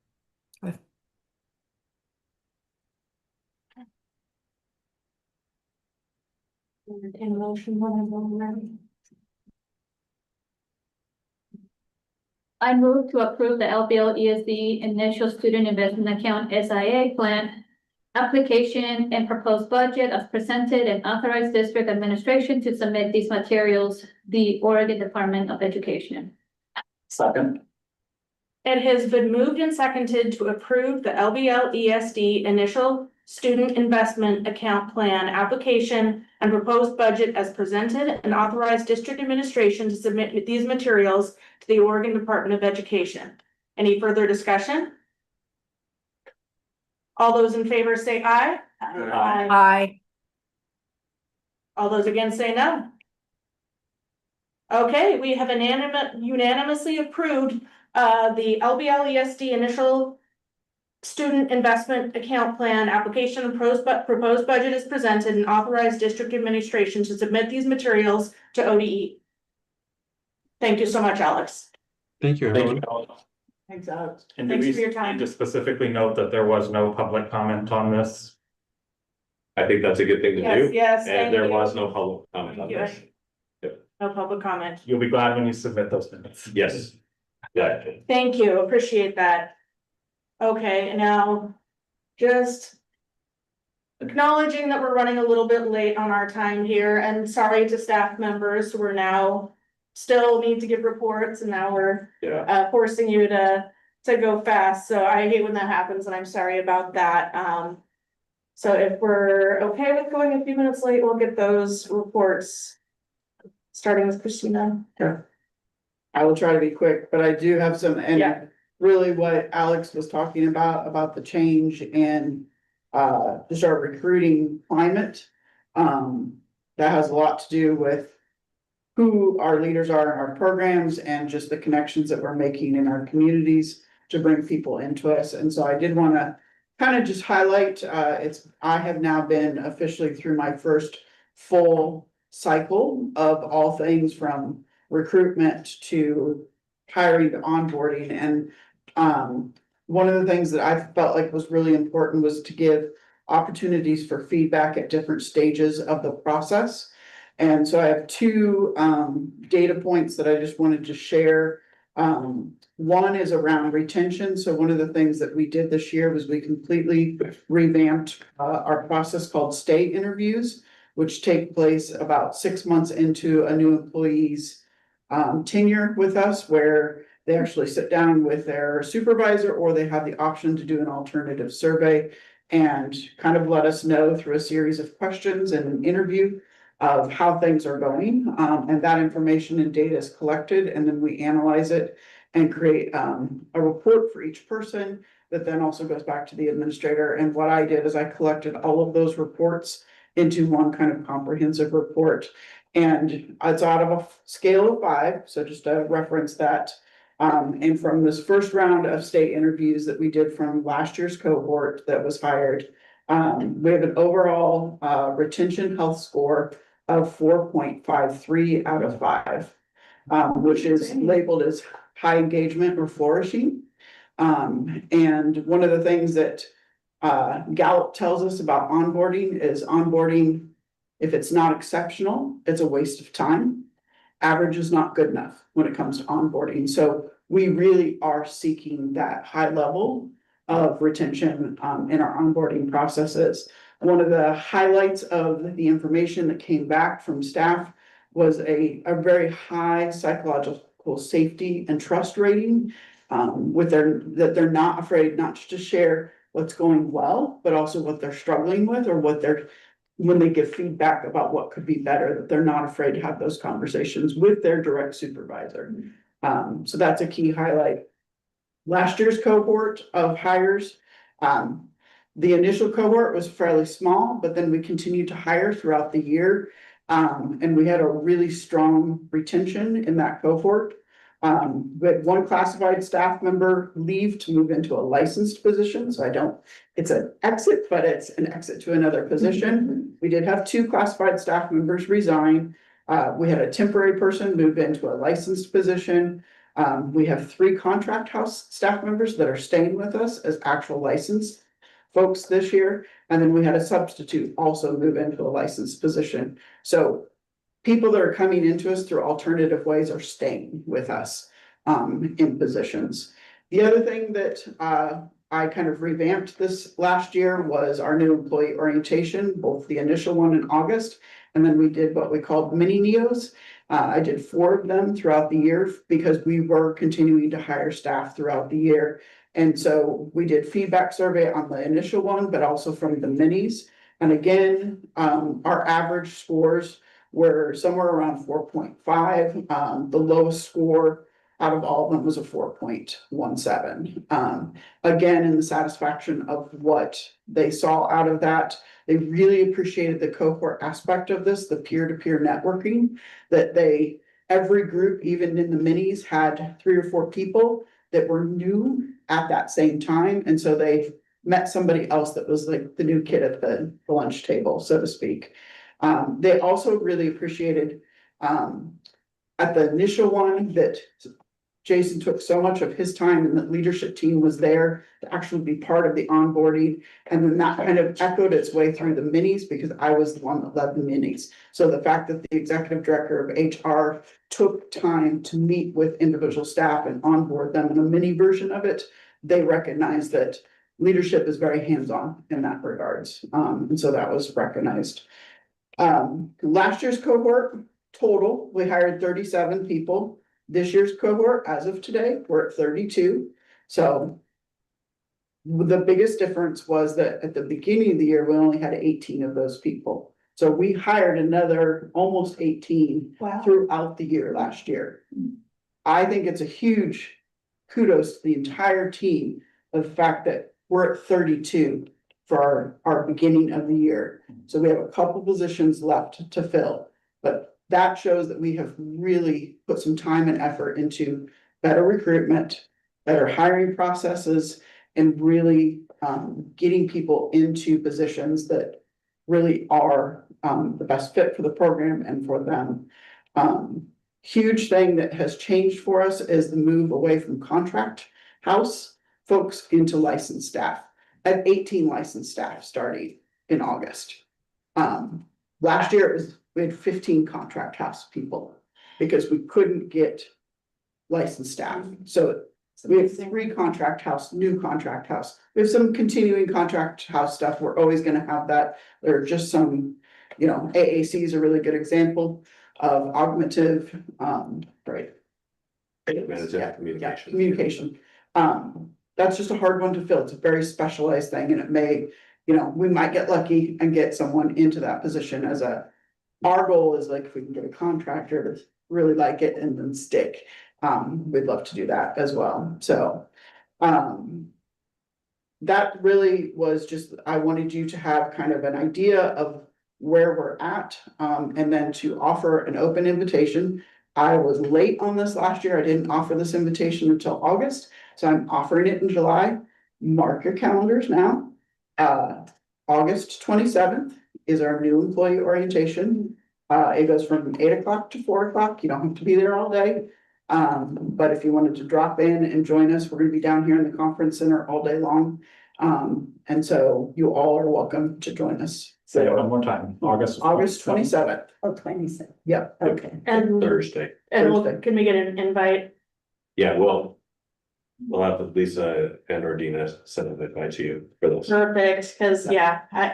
In motion, whatever. I move to approve the LBLESD Initial Student Investment Account SIA Plan application and proposed budget as presented and authorize district administration to submit these materials to the Oregon Department of Education. Second. It has been moved and seconded to approve the LBLESD Initial Student Investment Account Plan application and proposed budget as presented and authorize district administration to submit these materials to the Oregon Department of Education. Any further discussion? All those in favor say aye. Aye. All those against say no. Okay, we have unanimously approved the LBLESD Initial Student Investment Account Plan application and proposed budget is presented and authorized district administration to submit these materials to ODE. Thank you so much, Alex. Thank you, everyone. Thanks, Alex. And do Thanks we for your time. need to specifically note that there was no public comment on this? I think that's a good thing to do. Yes, thank And there you. was no public comment on this. No public comment. You'll be glad when you submit those minutes. Yes. Yeah. Thank you, appreciate that. Okay, now, just acknowledging that we're running a little bit late on our time here, and sorry to staff members who are now still need to give reports, and now we're forcing you to go fast. So I hate when that happens, and I'm sorry about that. So if we're okay with going a few minutes late, we'll get those reports. Starting with Christina. I will try to be quick, but I do have some, Yeah. and really what Alex was talking about the change in just our recruiting climate. That has a lot to do with who our leaders are in our programs and just the connections that we're making in our communities to bring people into us. And so I did want to kind of just highlight, I have now been officially through my first full cycle of all things from recruitment to hiring to onboarding. And one of the things that I felt like was really important was to give opportunities for feedback at different stages of the process. And so I have two data points that I just wanted to share. One is around retention. So one of the things that we did this year was we completely revamped our process called stay interviews, which take place about 6 months into a new employee's tenure with us, where they actually sit down with their supervisor, or they have the option to do an alternative survey and kind of let us know through a series of questions and an interview of how things are going. And that information and data is collected, and then we analyze it and create a report for each person that then also goes back to the administrator. And what I did is I collected all of those reports into one kind of comprehensive report. And it's out of a scale of 5, so just to reference that. And from this first round of state interviews that we did from last year's cohort that was hired, we have an overall retention health score of 4.53 out of 5, which is labeled as high engagement or flourishing. And one of the things that Gallup tells us about onboarding is onboarding, if it's not exceptional, it's a waste of time. Average is not good enough when it comes to onboarding. So we really are seeking that high level of retention in our onboarding processes. One of the highlights of the information that came back from staff was a very high psychological safety and trust rating, that they're not afraid not just to share what's going well, but also what they're struggling with, or when they give feedback about what could be better, that they're not afraid to have those conversations with their direct supervisor. So that's a key highlight. Last year's cohort of hires, the initial cohort was fairly small, but then we continued to hire throughout the year. And we had a really strong retention in that cohort. We had one classified staff member leave to move into a licensed position. So it's an exit, but it's an exit to another position. We did have 2 classified staff members resign. We had a temporary person move into a licensed position. We have 3 contract house staff members that are staying with us as actual licensed folks this year. And then we had a substitute also move into a licensed position. So people that are coming into us through alternative ways are staying with us in positions. The other thing that I kind of revamped this last year was our new employee orientation, both the initial one in August, and then we did what we called mini neos. I did 4 of them throughout the year because we were continuing to hire staff throughout the year. And so we did feedback survey on the initial one, but also from the minis. And again, our average scores were somewhere around 4.5. The lowest score out of all of them was a 4.17. Again, in the satisfaction of what they saw out of that, they really appreciated the cohort aspect of this, the peer-to-peer networking, that every group, even in the minis, had 3 or 4 people that were new at that same time. And so they met somebody else that was like the new kid at the lunch table, so to speak. They also really appreciated at the initial one that Jason took so much of his time, and the leadership team was there to actually be part of the onboarding. And then that kind of echoed its way through the minis, because I was the one that led the minis. So the fact that the executive director of HR took time to meet with individual staff and onboard them in a mini version of it, they recognized that leadership is very hands-on in that regards. And so that was recognized. Last year's cohort total, we hired 37 people. This year's cohort, as of today, we're at 32. So the biggest difference was that at the beginning of the year, we only had 18 of those people. So we hired another almost 18 Wow. throughout the year last year. I think it's a huge kudos to the entire team, of the fact that we're at 32 for our beginning of the year. So we have a couple positions left to fill, but that shows that we have really put some time and effort into better recruitment, better hiring processes, and really getting people into positions that really are the best fit for the program and for them. Huge thing that has changed for us is the move away from contract house folks into licensed staff. I have 18 licensed staff starting in August. Last year we had 15 contract house people because we couldn't get licensed staff. So we have 3 contract house, new contract house. We have some continuing contract house stuff. We're always gonna have that. There are just some, AAC is a really good example of augmentative, right. Management communication. Communication. That's just a hard one to fill. It's a very specialized thing, and it may, we might get lucky and get someone into that position our goal is like, if we can get a contractor to really like it and then stick, we'd love to do that as well. So, that really was just, I wanted you to have kind of an idea of where we're at, and then to offer an open invitation. I was late on this last year. I didn't offer this invitation until August, so I'm offering it in July. Mark your calendars now. August 27th is our new employee orientation. It goes from 8 o'clock to 4 o'clock. You don't have to be there all day. But if you wanted to drop in and join us, we're gonna be down here in the conference center all day long. And so you all are welcome to join us. Say it one more time, August 27th. Oh, 27. Yep. Okay. And, Thursday. Thursday. can we get an invite? Yeah, we'll have Lisa and or Dina send an invite to you for those. Perfect, cause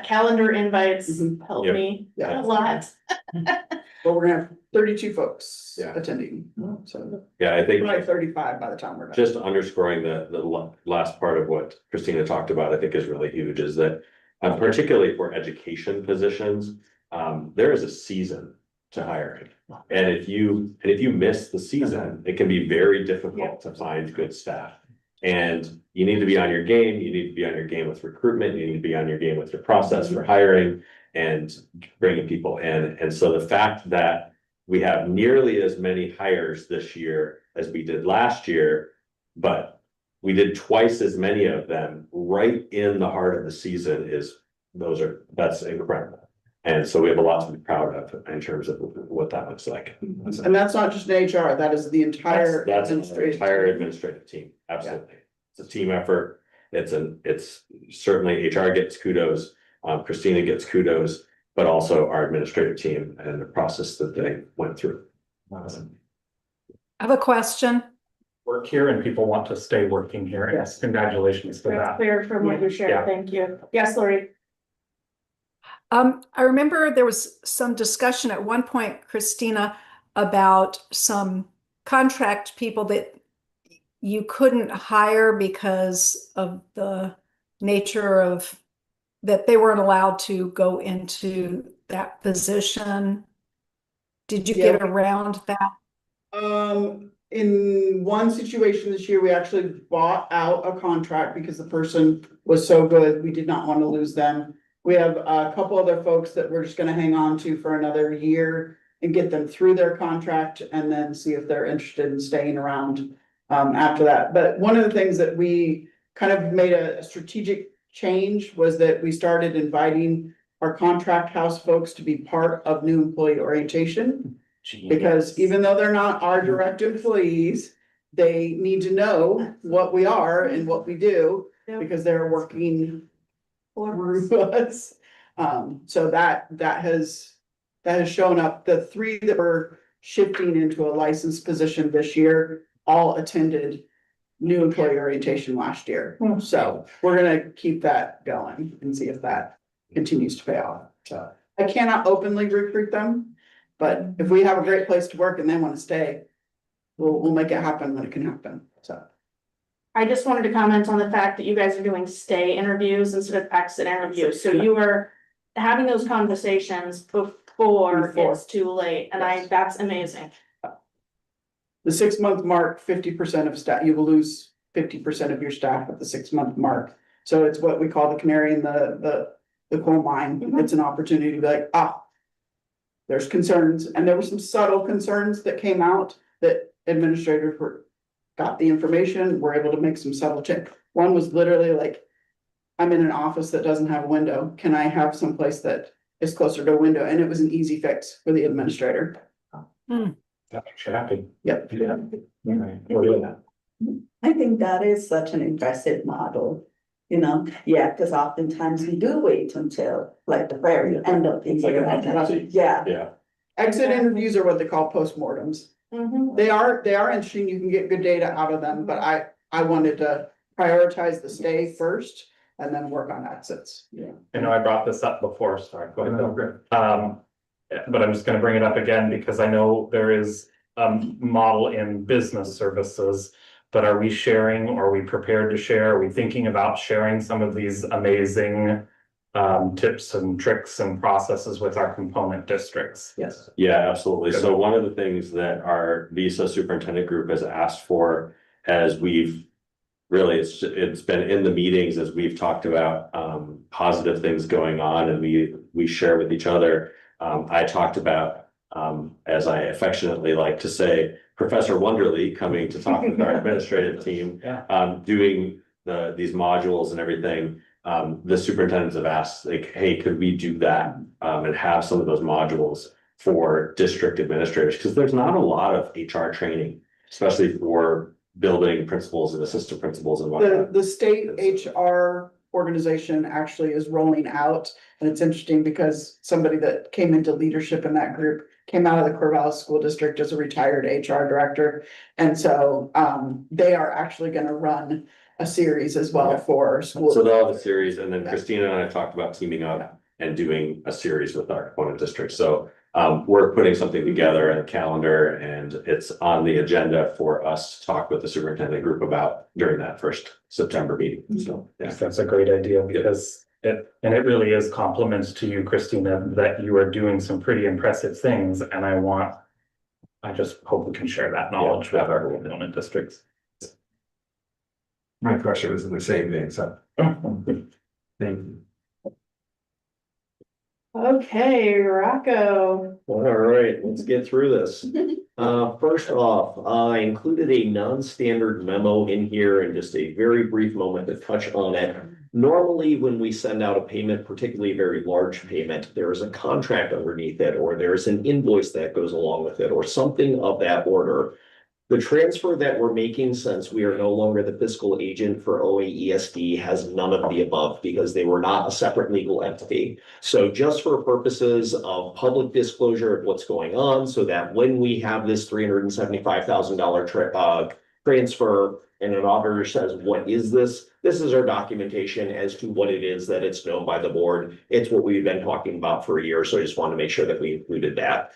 calendar invites Mhm. help Yep. me Yeah. a lot. But we're gonna have 32 folks Yeah. attending, so Yeah, I think probably 35 by the time we're done. just underscoring the last part of what Christina talked about, I think is really huge, is that particularly for education positions, there is a season to hiring. And if you miss the season, it can be very difficult to find good staff. And you need to be on your game, you need to be on your game with recruitment, you need to be on your game with your process for hiring and bringing people in. And so the fact that we have nearly as many hires this year as we did last year, but we did twice as many of them right in the heart of the season that's incredible. And so we have a lot to be proud of in terms of what that looks like. And that's not just an HR, that is the entire. That's an administration. entire administrative team, absolutely. It's a team effort. It's certainly HR gets kudos, Christina gets kudos, but also our administrative team and the process that they went through. I have a question. Work here and people want to stay working here. Yes. Congratulations for That's that. clear from what you shared, Yeah. thank you. Yes, Lori? I remember there was some discussion at one point, Christina, about some contract people that you couldn't hire because of the nature of that they weren't allowed to go into that position. Did you Yeah. get around that? In one situation this year, we actually bought out a contract because the person was so good, we did not want to lose them. We have a couple other folks that we're just gonna hang on to for another year and get them through their contract and then see if they're interested in staying around after that. But one of the things that we kind of made a strategic change was that we started inviting our contract house folks to be part of new employee orientation. Because even though they're not our direct employees, they need to know what we are and what we do because they're working through us. So that has shown up. The 3 that were shifting into a licensed position this year all attended new employee orientation last year. So we're gonna keep that going and see if that continues to pay off. So I cannot openly recruit them, but if we have a great place to work and they wanna stay, we'll make it happen when it can happen, so. I just wanted to comment on the fact that you guys are doing stay interviews instead of exit interviews, so you are having those conversations before it's too late, and that's amazing. The 6 month mark, 50% of staff, you will lose 50% of your staff at the 6 month mark. So it's what we call the canary in the coal mine. It's an opportunity to be like, there's concerns, and there were some subtle concerns that came out that administrators got the information, were able to make some subtle change. One was literally like, I'm in an office that doesn't have a window. Can I have someplace that is closer to a window? And it was an easy fix for the administrator. That makes you happy. Yep. Yeah. Right. We're doing that. I think that is such an impressive model, you know, because oftentimes we do wait until like the very end of the year. Yeah. Yeah. Exit interviews are what they call postmortems. They are interesting. You can get good data out of them, but I wanted to prioritize the stay first and then work on exits. Yeah. I know I brought this up before, sorry, go ahead. But I'm just gonna bring it up again because I know there is a model in business services. But are we sharing, or are we prepared to share? Are we thinking about sharing some of these amazing tips and tricks and processes with our component districts? Yes. Yeah, absolutely. So one of the things that our Visa superintendent group has asked for, as we've really, it's been in the meetings as we've talked about positive things going on, and we share with each other. I talked about, as I affectionately like to say, Professor Wonderly coming to talk with our administrative team, doing these modules and everything. The superintendents have asked, like, hey, could we do that and have some of those modules for district administrators? Because there's not a lot of HR training, especially for building principals and assistant principals and whatnot. The state HR organization actually is rolling out, and it's interesting because somebody that came into leadership in that group came out of the Corvallis School District as a retired HR director. And so they are actually going to run a series as well for schools. So they'll have a series, and then Christina and I talked about teaming up and doing a series with our component district. So we're putting something together in a calendar, and it's on the agenda for us to talk with the superintendent group about during that first September meeting. So That's a great idea because it really is compliments to you, Christina, that you are doing some pretty impressive things. And I just hope we can share that knowledge with our component districts. My question was the same thing, so. Thank you. Okay, Rocco. All right, let's get through this. First off, I included a non-standard memo in here and just a very brief moment to touch on it. Normally, when we send out a payment, particularly a very large payment, there is a contract underneath it, or there's an invoice that goes along with it, or something of that order. The transfer that we're making, since we are no longer the fiscal agent for OAESD, has none of the above because they were not a separate legal entity. So just for purposes of public disclosure of what's going on, so that when we have this $375,000 transfer and an auditor says, what is this? This is our documentation as to what it is, that it's known by the board. It's what we've been talking about for a year. So I just want to make sure that we included that.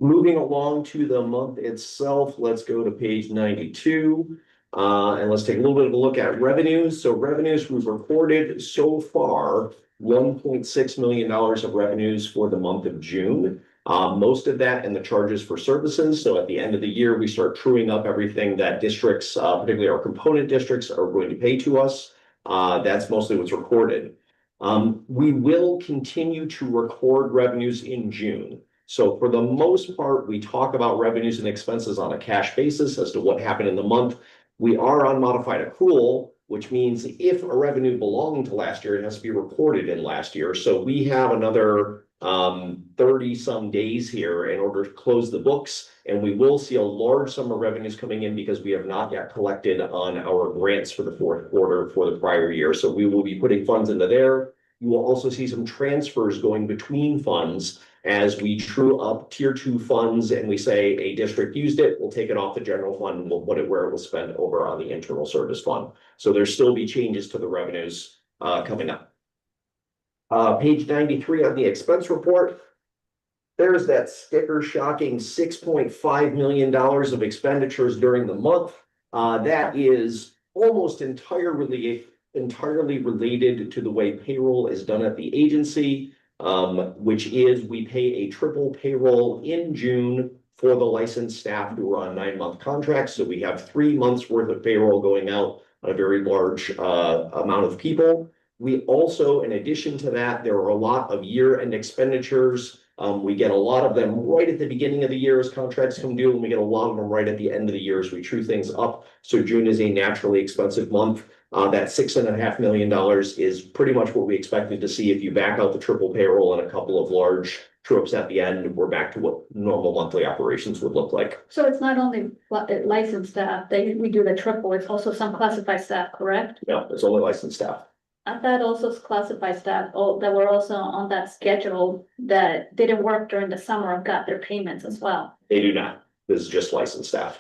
Moving along to the month itself, let's go to page 92. And let's take a little bit of a look at revenues. So revenues, we've reported so far $1.6 million of revenues for the month of June. Most of that in the charges for services. So at the end of the year, we start truing up everything that districts, particularly our component districts, are going to pay to us. That's mostly what's recorded. We will continue to record revenues in June. So for the most part, we talk about revenues and expenses on a cash basis as to what happened in the month. We are on modified accrual, which means if a revenue belonging to last year, it has to be reported in last year. So we have another 30 some days here in order to close the books. And we will see a large sum of revenues coming in because we have not yet collected on our grants for the fourth quarter for the prior year. So we will be putting funds into there. You will also see some transfers going between funds As we true up tier 2 funds and we say a district used it, we'll take it off the general fund and we'll put it where it was spent over on the internal service fund. So there'll still be changes to the revenues coming up. Page 93 on the expense report. There's that sticker shocking $6.5 million of expenditures during the month. That is almost entirely related to the way payroll is done at the agency, which is we pay a triple payroll in June for the licensed staff who are on 9-month contracts. So we have 3 months worth of payroll going out on a very large amount of people. We also, in addition to that, there are a lot of year-end expenditures. We get a lot of them right at the beginning of the year as contracts come due, and we get a lot of them right at the end of the year as we true things up. So June is a naturally expensive month. That $6.5 million is pretty much what we expected to see. If you back out the triple payroll and a couple of large trips at the end, we're back to what normal monthly operations would look like. So it's not only licensed staff, we do the triple, it's also some classified staff, correct? No, it's only licensed staff. I thought also classified staff, that were also on that schedule that didn't work during the summer and got their payments as well. They do not. This is just licensed staff.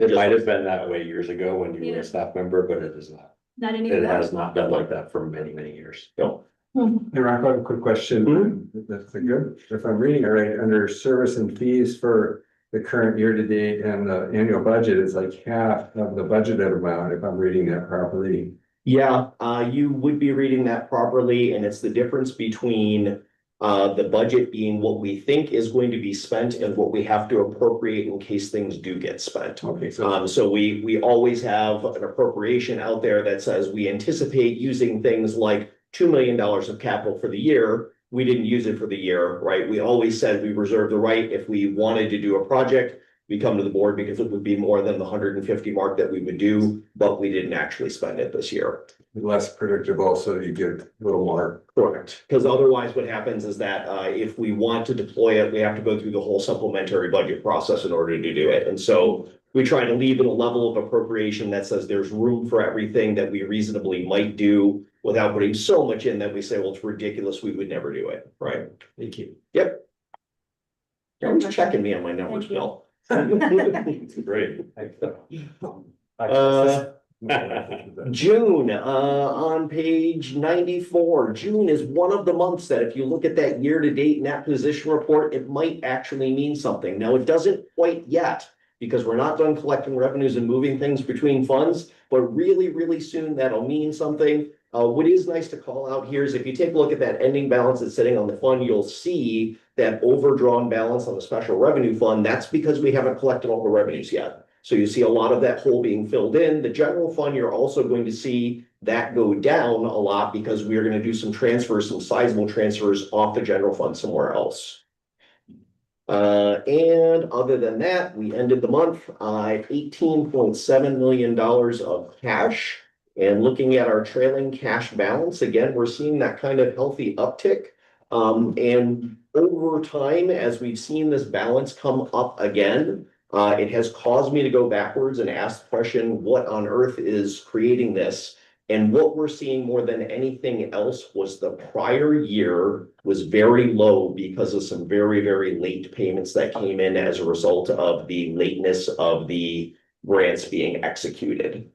It might have been that way years ago when you were a staff member, but it is not. Not anymore. It has not been like that for many, many years. No. Hey, Rocco, I have a quick question. That's a good, if I'm reading it right, under service and fees for the current year to date and the annual budget is like half of the budgeted amount, if I'm reading that properly. Yeah, you would be reading that properly, and it's the difference between the budget being what we think is going to be spent and what we have to appropriate in case things do get spent. Okay, so So we always have an appropriation out there that says we anticipate using things like $2 million of capital for the year. We didn't use it for the year, right? We always said we reserve the right if we wanted to do a project, we come to the board because it would be more than the 150 mark that we would do, but we didn't actually spend it this year. less predictable, so you get a little more. Correct. Because otherwise what happens is that if we want to deploy it, we have to go through the whole supplementary budget process in order to do it. And so we try to leave it a level of appropriation that says there's room for everything that we reasonably might do without putting so much in that we say, well, it's ridiculous, we would never do it, right? Thank you. Yep. You're always checking me on my numbers, Bill. Great. June, on page 94, June is one of the months that if you look at that year-to-date net position report, it might actually mean something. Now, it doesn't quite yet because we're not done collecting revenues and moving things between funds, but really, really soon that'll mean something. What is nice to call out here is if you take a look at that ending balance that's sitting on the fund, you'll see that overdrawn balance on the special revenue fund. That's because we haven't collected all the revenues yet. So you see a lot of that hole being filled in. The general fund, you're also going to see that go down a lot because we are going to do some transfers, some sizable transfers off the general fund somewhere else. And other than that, we ended the month at $18.7 million of cash. And looking at our trailing cash balance, again, we're seeing that kind of healthy uptick. And over time, as we've seen this balance come up again, it has caused me to go backwards and ask the question, what on earth is creating this? And what we're seeing more than anything else was the prior year was very low because of some very, very late payments that came in as a result of the lateness of the grants being executed.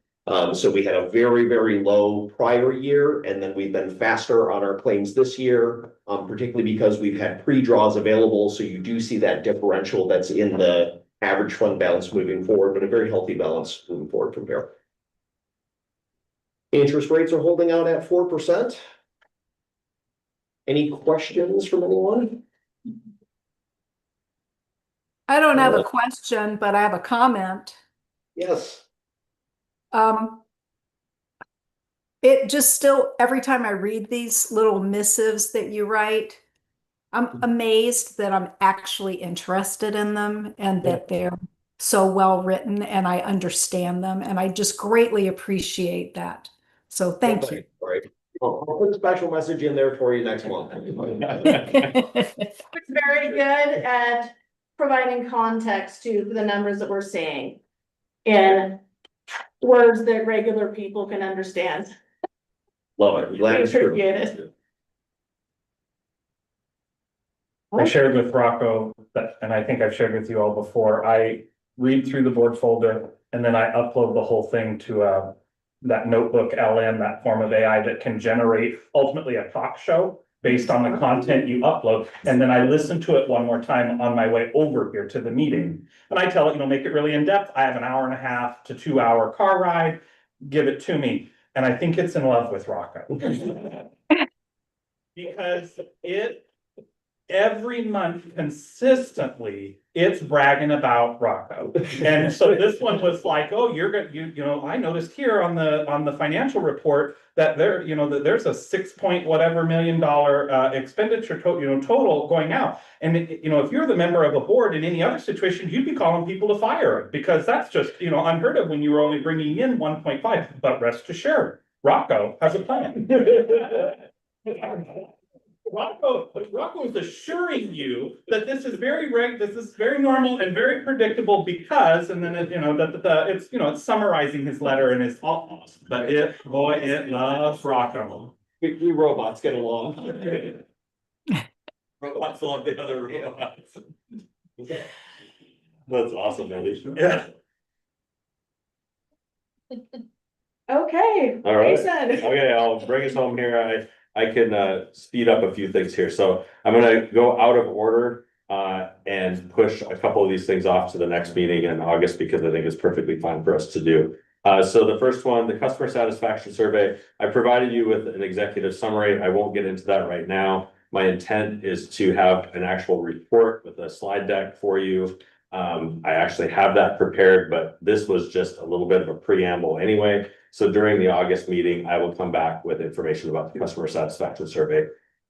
So we had a very, very low prior year, and then we've been faster on our claims this year, particularly because we've had pre-draws available. So you do see that differential that's in the average fund balance moving forward, but a very healthy balance moving forward from here. Interest rates are holding out at 4%. Any questions from anyone? I don't have a question, but I have a comment. Yes. It just still, every time I read these little missives that you write, I'm amazed that I'm actually interested in them and that they're so well written and I understand them. And I just greatly appreciate that. So thank you. All right. I'll put a special message in there for you next month. It's very good at providing context to the numbers that we're seeing in words that regular people can understand. Love it. Glad it's true. Appreciate it. I shared with Rocco that, and I think I've shared with you all before, I read through the board folder and then I upload the whole thing to that notebook LM, that form of AI that can generate ultimately a talk show based on the content you upload. And then I listen to it one more time on my way over here to the meeting. And I tell it, make it really in-depth. I have an 1.5 to 2 hour car ride, give it to me. And I think it's in love with Rocco. Because every month consistently, it's bragging about Rocco. And so this one was like, oh, you're good, I noticed here on the financial report that that there's a 6 whatever million dollar expenditure total going out. And if you're the member of a board in any other situation, you'd be calling people to fire him, because that's just unheard of when you were only bringing in 1.5. But rest assured, Rocco has a plan. Rocco is assuring you that this is very normal and very predictable because, and then it's summarizing his letter and it's all, but it loves Rocco. We robots get along. Robots love the other robots. That's awesome, Andy. Yeah. Okay. All right. Jason. Okay, I'll bring us home here. I can speed up a few things here. So I'm gonna go out of order and push a couple of these things off to the next meeting in August, because I think it's perfectly fine for us to do. So the first one, the customer satisfaction survey, I provided you with an executive summary. I won't get into that right now. My intent is to have an actual report with a slide deck for you. I actually have that prepared, but this was just a little bit of a preamble anyway. So during the August meeting, I will come back with information about the customer satisfaction survey.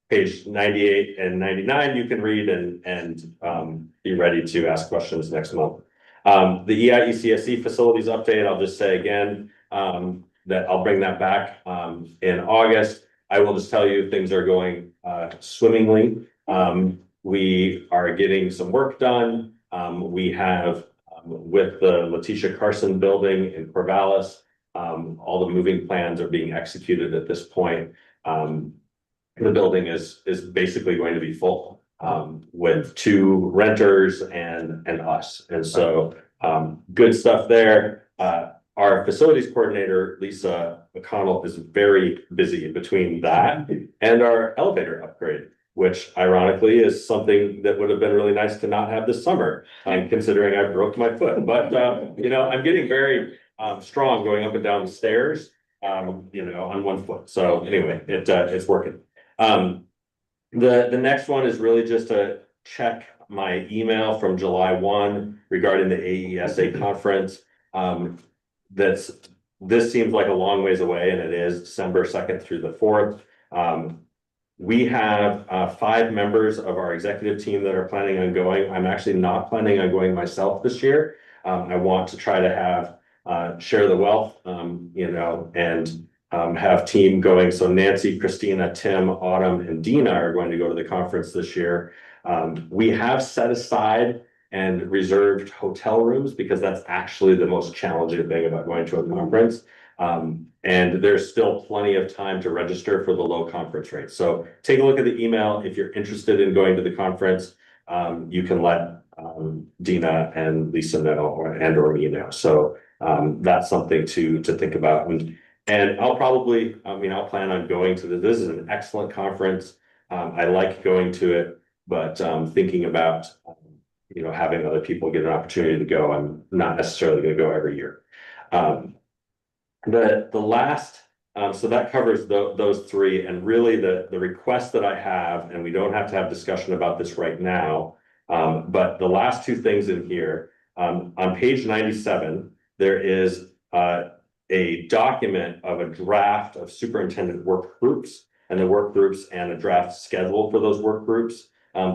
Page 98 and 99, you can read and be ready to ask questions next month. The EIECSE facilities update, I'll just say again, that I'll bring that back in August. I will just tell you things are going swimmingly. We are getting some work done. We have with the Letitia Carson building in Corvallis, all the moving plans are being executed at this point. The building is basically going to be full with 2 renters and us. And so good stuff there. Our facilities coordinator, Lisa McConnell, is very busy between that and our elevator upgrade, which ironically is something that would have been really nice to not have this summer, considering I broke my foot. But I'm getting very strong going up and down the stairs, on 1 foot. So anyway, it's working. The next one is really just to check my email from July 1 regarding the AESA conference. This seems like a long ways away, and it is December 2nd through the 4th. We have 5 members of our executive team that are planning on going. I'm actually not planning on going myself this year. I want to try to have share the wealth, and have team going. So Nancy, Christina, Tim, Autumn, and Dina are going to go to the conference this year. We have set aside and reserved hotel rooms because that's actually the most challenging thing about going to a conference. And there's still plenty of time to register for the low conference rate. So take a look at the email. If you're interested in going to the conference, you can let Dina and Lisa know or me know. So that's something to think about. And I'll plan on going to this is an excellent conference. I like going to it, but thinking about having other people get an opportunity to go, I'm not necessarily going to go every year. The last, so that covers those 3, and really the request that I have, and we don't have to have discussion about this right now, but the last 2 things in here, on page 97, there is a document of a draft of superintendent work groups and the work groups and a draft schedule for those work groups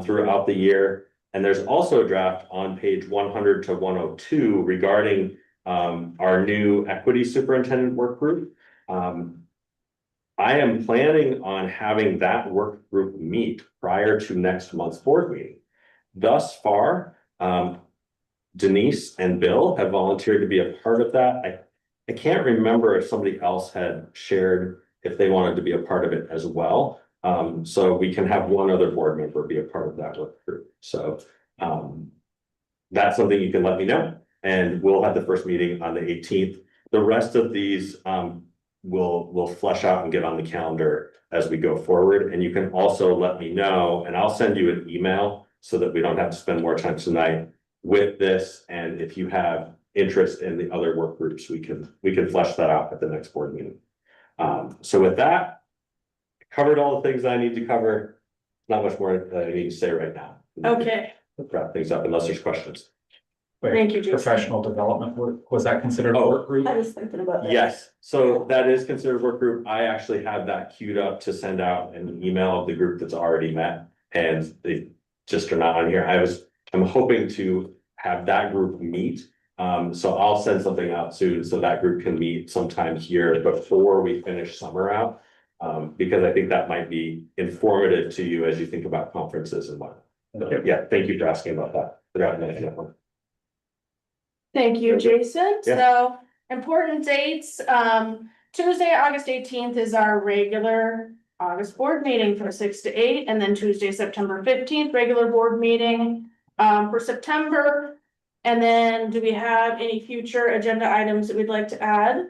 throughout the year. And there's also a draft on page 100 to 102 regarding our new equity superintendent work group. I am planning on having that work group meet prior to next month's board meeting. Thus far, Denise and Bill have volunteered to be a part of that. I can't remember if somebody else had shared if they wanted to be a part of it as well. So we can have one other board member be a part of that work group, so, that's something you can let me know, and we'll have the first meeting on the 18th. The rest of these, we'll flesh out and get on the calendar as we go forward, and you can also let me know, and I'll send you an email so that we don't have to spend more time tonight with this, and if you have interest in the other work groups, we can flesh that out at the next board meeting. So with that, covered all the things I need to cover. Not much more that I need to say right now. Okay, Wrap things up unless there's questions. Thank you, Jason. Professional development work, was that considered a Oh. work group? I was thinking about that. Yes, so that is considered work group. I actually have that queued up to send out an email of the group that's already met. And they just are not on here. I'm hoping to have that group meet. So I'll send something out soon so that group can meet sometime here before we finish summer out. Because I think that might be informative to you as you think about conferences and whatnot. So, yeah, thank you for asking about that. Forgot to mention that one. Thank you, Jason. Yeah. So important dates, Tuesday, August 18th is our regular August board meeting from 6 to 8, and then Tuesday, September 15th, regular board meeting for September. And then do we have any future agenda items that we'd like to add?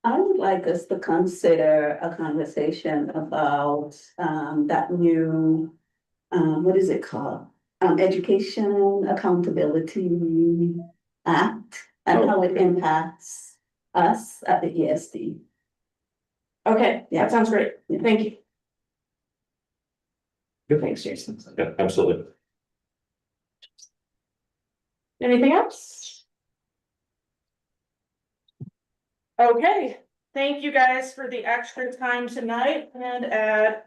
I would like us to consider a conversation about that new, what is it called? Education Accountability Act and how it impacts us at the ESD. Okay, Yeah. that sounds great. Yeah. Thank you. Good. Thanks, Jason. Yeah, absolutely. Anything else? Okay, thank you guys for the extra time tonight, and at